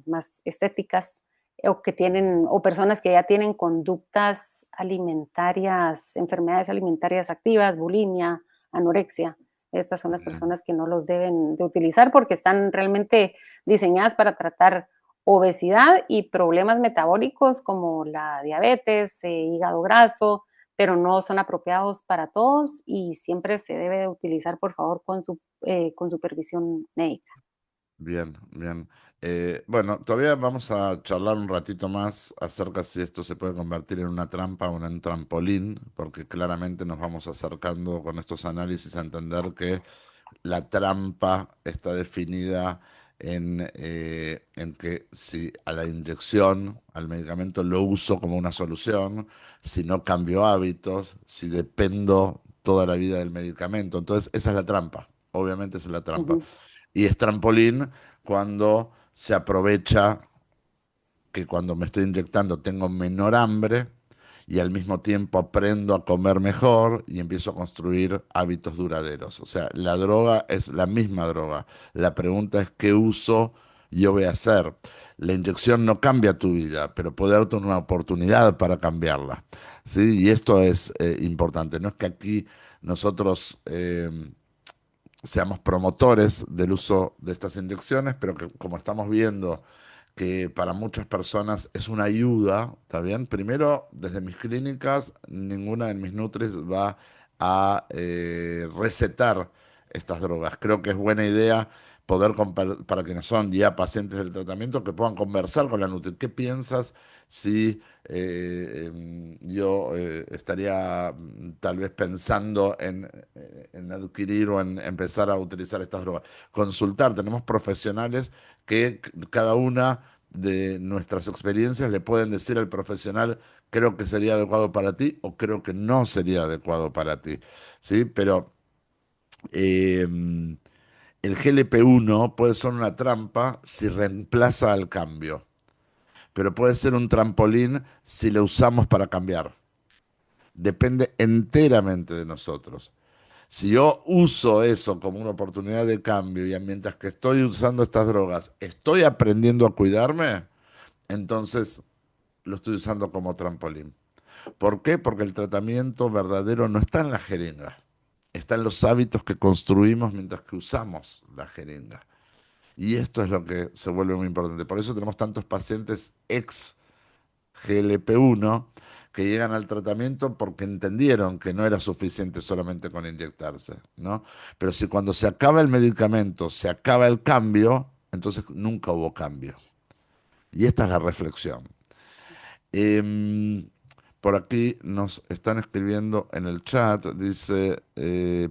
más estéticas o que tienen o personas que ya tienen conductas alimentarias, enfermedades alimentarias activas, bulimia, anorexia. Estas son las Bien, personas que no los deben de utilizar porque están realmente diseñadas para tratar obesidad y problemas metabólicos como la diabetes, hígado graso, pero no son apropiados para todos y siempre se debe de utilizar, por favor, con supervisión médica. bien, bien. Bueno, todavía vamos a charlar un ratito más acerca si esto se puede convertir en una trampa o en un trampolín, porque claramente nos vamos acercando con estos análisis a entender que la trampa está definida en que si a la inyección, al medicamento lo uso como una solución, si no cambio hábitos, si dependo toda la vida del medicamento. Entonces, esa es la trampa. Obviamente esa es la trampa. Ujú, Y es trampolín cuando se aprovecha que cuando me estoy inyectando tengo menor hambre y al mismo tiempo aprendo a comer mejor y empiezo a construir hábitos duraderos. O sea, la droga es la misma droga. La pregunta es qué uso yo voy a hacer. La inyección no cambia tu vida, pero puede darte una oportunidad para cambiarla. ¿Sí? Y esto es importante. No es que aquí nosotros seamos promotores del uso de estas inyecciones, pero que como estamos viendo que para muchas personas es una ayuda, ¿está bien? Primero, desde mis clínicas, ninguna de mis nutris va a recetar estas drogas. Creo que es buena idea poder, para quienes son ya pacientes del tratamiento, que puedan conversar con la nutri. ¿Qué piensas si yo estaría tal vez pensando en adquirir o en empezar a utilizar estas drogas? Consultar, tenemos profesionales que cada una de nuestras experiencias le pueden decir al profesional, creo que sería adecuado para ti o creo que no sería adecuado para ti, ¿sí? Pero eh, el GLP-1 puede ser una trampa si reemplaza al cambio, pero puede ser un trampolín si lo usamos para cambiar. Depende enteramente de nosotros. Si yo uso eso como una oportunidad de cambio y mientras que estoy usando estas drogas, estoy aprendiendo a cuidarme, entonces lo estoy usando como trampolín. ¿Por qué? Porque el tratamiento verdadero no está en la jeringa, está en los hábitos que construimos mientras que usamos la jeringa. Y esto es lo que se vuelve muy importante. Por eso tenemos tantos pacientes ex GLP-1 que llegan al tratamiento porque entendieron que no era suficiente solamente con inyectarse, ¿no? Pero si cuando se acaba el medicamento, se acaba el cambio, entonces nunca hubo cambio. Y esta es la reflexión. Em, por aquí nos están escribiendo en el chat, dice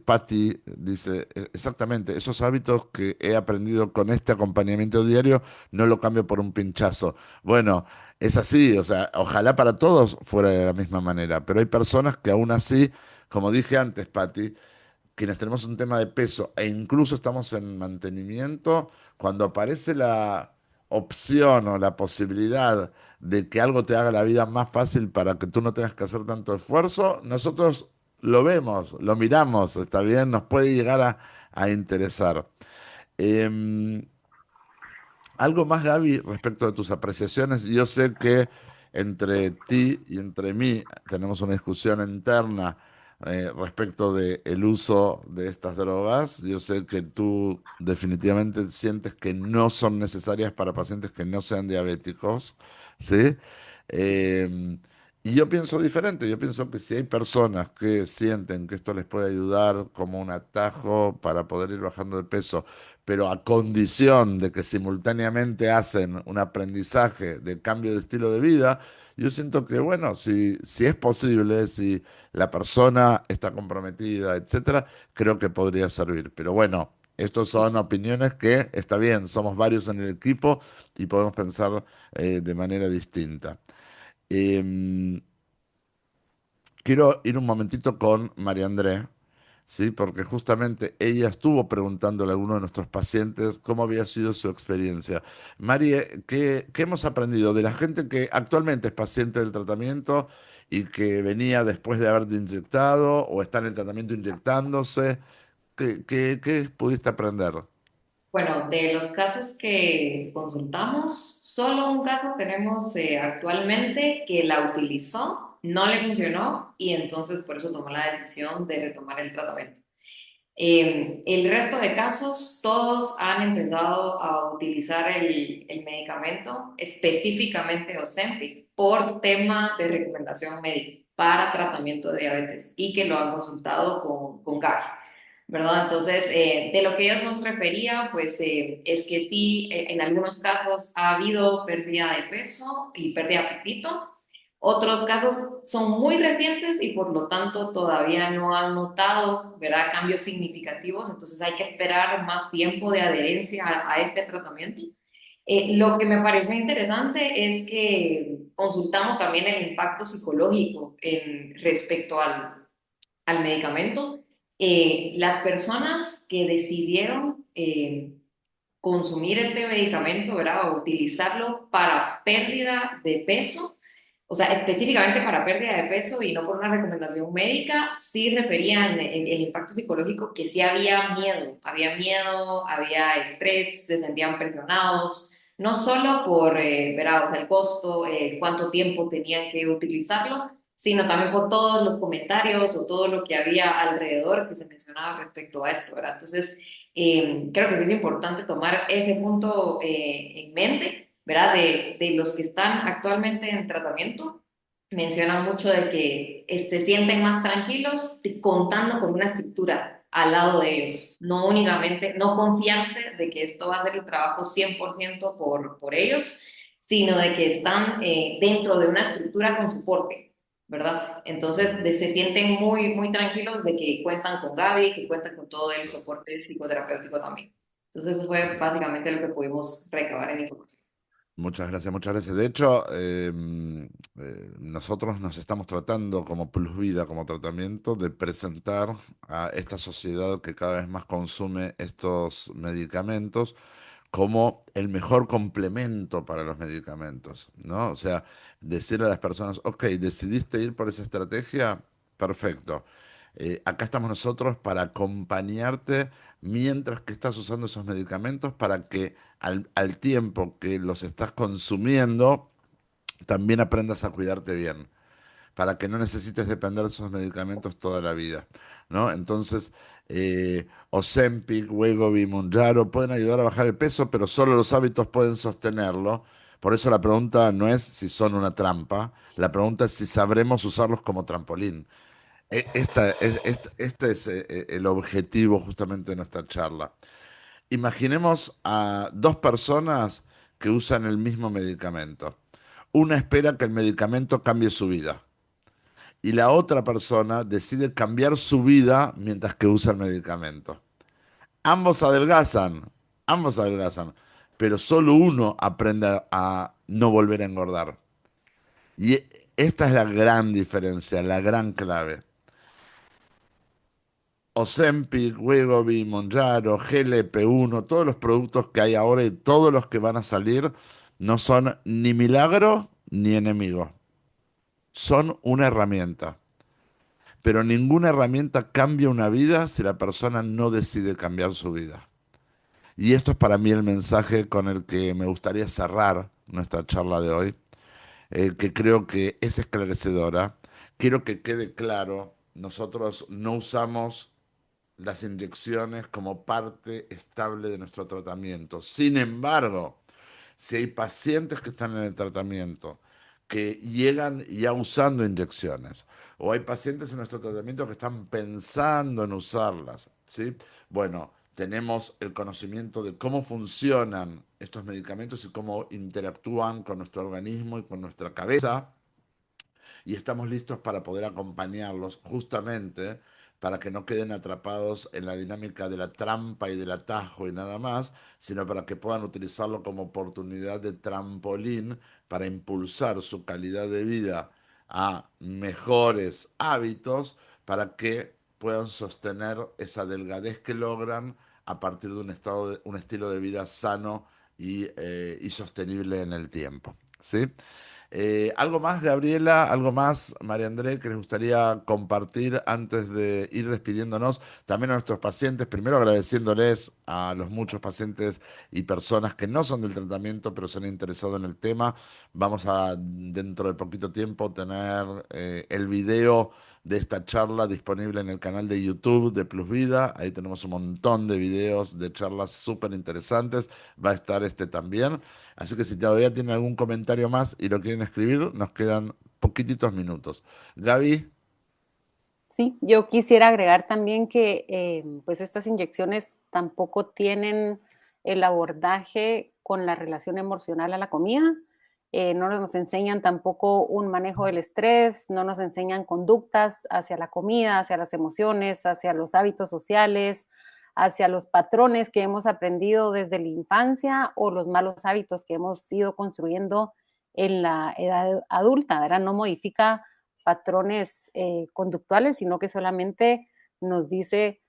Patti, dice exactamente, esos hábitos que he aprendido con este acompañamiento diario no lo cambio por un pinchazo. Bueno, es así, o sea, ojalá para todos fuera de la misma manera, pero hay personas que aún así, como dije antes, Patti, quienes tenemos un tema de peso e incluso estamos en mantenimiento, cuando aparece la opción o la posibilidad de que algo te haga la vida más fácil para que tú no tengas que hacer tanto esfuerzo, nosotros lo vemos, lo miramos, está bien, nos puede llegar a interesar. Em, Algo más, Gaby, respecto de tus apreciaciones. Yo sé que entre ti y entre mí tenemos una discusión interna respecto del uso de estas drogas. Yo sé que tú definitivamente sientes que no son necesarias para pacientes que no sean diabéticos, ¿sí? Eh, y yo pienso diferente. Yo pienso que si hay personas que sienten que esto les puede ayudar como un atajo para poder ir bajando de peso, pero a condición de que simultáneamente hacen un aprendizaje de cambio de estilo de vida, yo siento que, bueno, si es posible, si la persona está comprometida, etcétera, creo que podría servir. Pero bueno, estos son opiniones que, está bien, somos varios en el equipo y podemos pensar de manera distinta. Em, Quiero ir un momentito con María André, ¿sí? Porque justamente ella estuvo preguntándole a alguno de nuestros pacientes cómo había sido su experiencia. María, ¿qué hemos aprendido de la gente que actualmente es paciente del tratamiento y que venía después de haberte inyectado o está en el tratamiento inyectándose? ¿Qué pudiste aprender? Bueno, de los casos que consultamos, solo un caso tenemos actualmente que la utilizó, no le funcionó y entonces por eso tomó la decisión de retomar el tratamiento. El resto de casos, todos han empezado a utilizar el medicamento, específicamente Ozempic, por temas de recomendación médica para tratamiento de diabetes y que lo han consultado con Gaby, ¿verdad? Entonces, de lo que ellos nos refería, pues es que sí, en algunos casos ha habido pérdida de peso y pérdida de apetito. Otros casos son muy recientes y por lo tanto todavía no han notado, ¿verdad?, cambios significativos, entonces hay que esperar más tiempo de adherencia a este tratamiento. Lo que me pareció interesante es que consultamos también el impacto psicológico respecto al medicamento. Las personas que decidieron consumir este medicamento, ¿verdad? O utilizarlo para pérdida de peso, o sea, específicamente para pérdida de peso y no por una recomendación médica, sí referían el impacto psicológico que sí había miedo, había estrés, se sentían presionados, no solo por, ¿verdad? O sea, el costo, cuánto tiempo tenían que utilizarlo, sino también por todos los comentarios o todo lo que había alrededor que se mencionaba respecto a esto, ¿verdad? Entonces, creo que es importante tomar ese punto en mente, ¿verdad? De los que están actualmente en tratamiento, mencionan mucho de que se sienten más tranquilos contando con una estructura al lado de ellos, no únicamente, no confiarse de que esto va a ser el trabajo 100% por ellos, sino de que están dentro de una estructura con soporte, ¿verdad? Entonces se sienten muy, muy tranquilos de que cuentan con Gaby, que cuentan con todo el soporte psicoterapéutico también. Entonces eso fue básicamente lo que pudimos recabar en información. Muchas gracias, muchas gracias. De hecho, nosotros nos estamos tratando como Plus Vida, como tratamiento, de presentar a esta sociedad que cada vez más consume estos medicamentos como el mejor complemento para los medicamentos, ¿no? O sea, decirle a las personas, ok, decidiste ir por esa estrategia, perfecto. Acá estamos nosotros para acompañarte mientras que estás usando esos medicamentos para que al tiempo que los estás consumiendo, también aprendas a cuidarte bien para que no necesites depender de esos medicamentos toda la vida, ¿no? Entonces, Ozempic, Wegovy, Mounjaro pueden ayudar a bajar el peso, pero solo los hábitos pueden sostenerlo. Por eso la pregunta no es si son una trampa, la pregunta es si sabremos usarlos como trampolín. Este es el objetivo justamente de nuestra charla. Imaginemos a dos personas que usan el mismo medicamento. Una espera que el medicamento cambie su vida y la otra persona decide cambiar su vida mientras que usa el medicamento. Ambos adelgazan, pero solo uno aprende a no volver a engordar. Y esta es la gran diferencia, la gran clave. Ozempic, Wegovy, Mounjaro, GLP-1, todos los productos que hay ahora y todos los que van a salir no son ni milagro ni enemigo. Son una herramienta. Pero ninguna herramienta cambia una vida si la persona no decide cambiar su vida. Y esto es para mí el mensaje con el que me gustaría cerrar nuestra charla de hoy, que creo que es esclarecedora. Quiero que quede claro, nosotros no usamos las inyecciones como parte estable de nuestro tratamiento. Sin embargo, si hay pacientes que están en el tratamiento que llegan ya usando inyecciones, o hay pacientes en nuestro tratamiento que están pensando en usarlas, ¿sí? Bueno, tenemos el conocimiento de cómo funcionan estos medicamentos y cómo interactúan con nuestro organismo y con nuestra cabeza y estamos listos para poder acompañarlos justamente para que no queden atrapados en la dinámica de la trampa y del atajo y nada más, sino para que puedan utilizarlo como oportunidad de trampolín para impulsar su calidad de vida a mejores hábitos para que puedan sostener esa delgadez que logran a partir de un estilo de vida sano y sostenible en el tiempo. ¿Sí? ¿Algo más, Gabriela? ¿Algo más, María André, que les gustaría compartir antes de ir despidiéndonos? También a nuestros pacientes, primero agradeciéndoles a los muchos pacientes y personas que no son del tratamiento, pero se han interesado en el tema. Vamos a, dentro de poquito tiempo, tener el video de esta charla disponible en el canal de YouTube de Plus Vida. Ahí tenemos un montón de videos de charlas súper interesantes. Va a estar este también. Así que si todavía tienen algún comentario más y lo quieren escribir, nos quedan poquititos minutos. Gaby, Sí, yo quisiera agregar también que pues estas inyecciones tampoco tienen el abordaje con la relación emocional a la comida. No nos enseñan tampoco un manejo del estrés, no nos enseñan conductas hacia la comida, hacia las emociones, hacia los hábitos sociales, hacia los patrones que hemos aprendido desde la infancia o los malos hábitos que hemos ido construyendo en la edad adulta, ¿verdad? No modifica patrones conductuales, sino que solamente nos dice,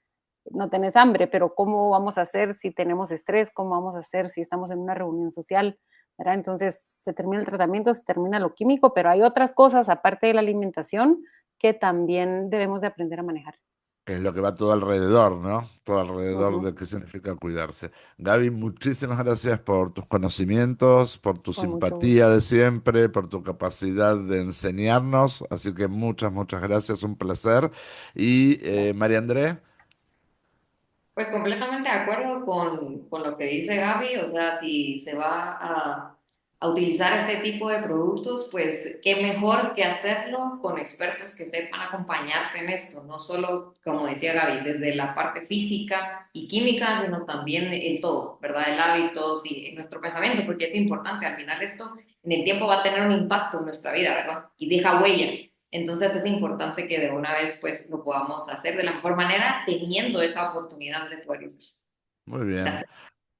no tenés hambre, pero ¿cómo vamos a hacer si tenemos estrés? ¿Cómo vamos a hacer si estamos en una reunión social? ¿Verdad? Entonces se termina el tratamiento, se termina lo químico, pero hay otras cosas aparte de la alimentación que también debemos de aprender a manejar. que es lo que va todo alrededor, ¿no? Todo Uh alrededor -huh. de qué significa cuidarse. Gaby, muchísimas gracias por tus conocimientos, por tu Con mucho simpatía gusto. de siempre, por tu capacidad de enseñarnos. Así que muchas, muchas gracias, un placer. Y María André. Pues completamente de acuerdo con lo que dice Gaby, o sea, si se va a utilizar este tipo de productos, pues qué mejor que hacerlo con expertos que sepan acompañarte en esto, no solo, como decía Gaby, desde la parte física y química, sino también el todo, ¿verdad? El hábitos y nuestro pensamiento, porque es importante, al final esto en el tiempo va a tener un impacto en nuestra vida, ¿verdad? Y deja huella. Entonces es importante que de una vez pues lo podamos hacer de la mejor manera teniendo esa oportunidad de poder hacer. Muy bien. Gracias.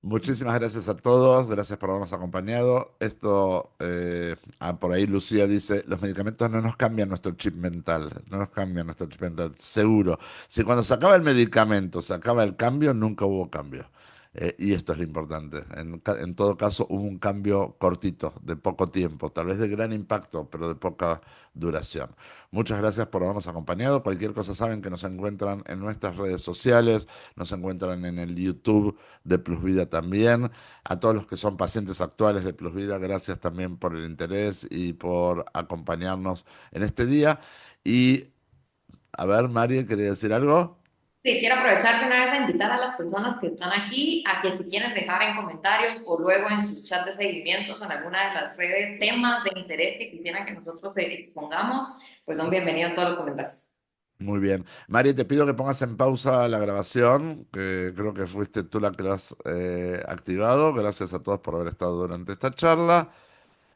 Muchísimas gracias a todos, gracias por habernos acompañado. Esto, por ahí Lucía dice, los medicamentos no nos cambian nuestro chip mental, no nos cambian nuestro chip mental, seguro. Si cuando se acaba el medicamento, se acaba el cambio, nunca hubo cambio. Y esto es lo importante. En todo caso, hubo un cambio cortito, de poco tiempo, tal vez de gran impacto, pero de poca duración. Muchas gracias por habernos acompañado. Cualquier cosa saben que nos encuentran en nuestras redes sociales, nos encuentran en el YouTube de Plus Vida también. A todos los que son pacientes actuales de Plus Vida, gracias también por el interés y por acompañarnos en este día. Y a ver, Mari, ¿quería decir algo? Sí, quiero aprovechar de una vez a invitar a las personas que están aquí a que si quieren dejar en comentarios o luego en sus chats de seguimientos o en alguna de las redes temas de interés que quisieran que nosotros expongamos, pues son bienvenidos todos los comentarios. Muy bien. Mari, te pido que pongas en pausa la grabación, que creo que fuiste tú la que la has activado. Gracias a todos por haber estado durante esta charla.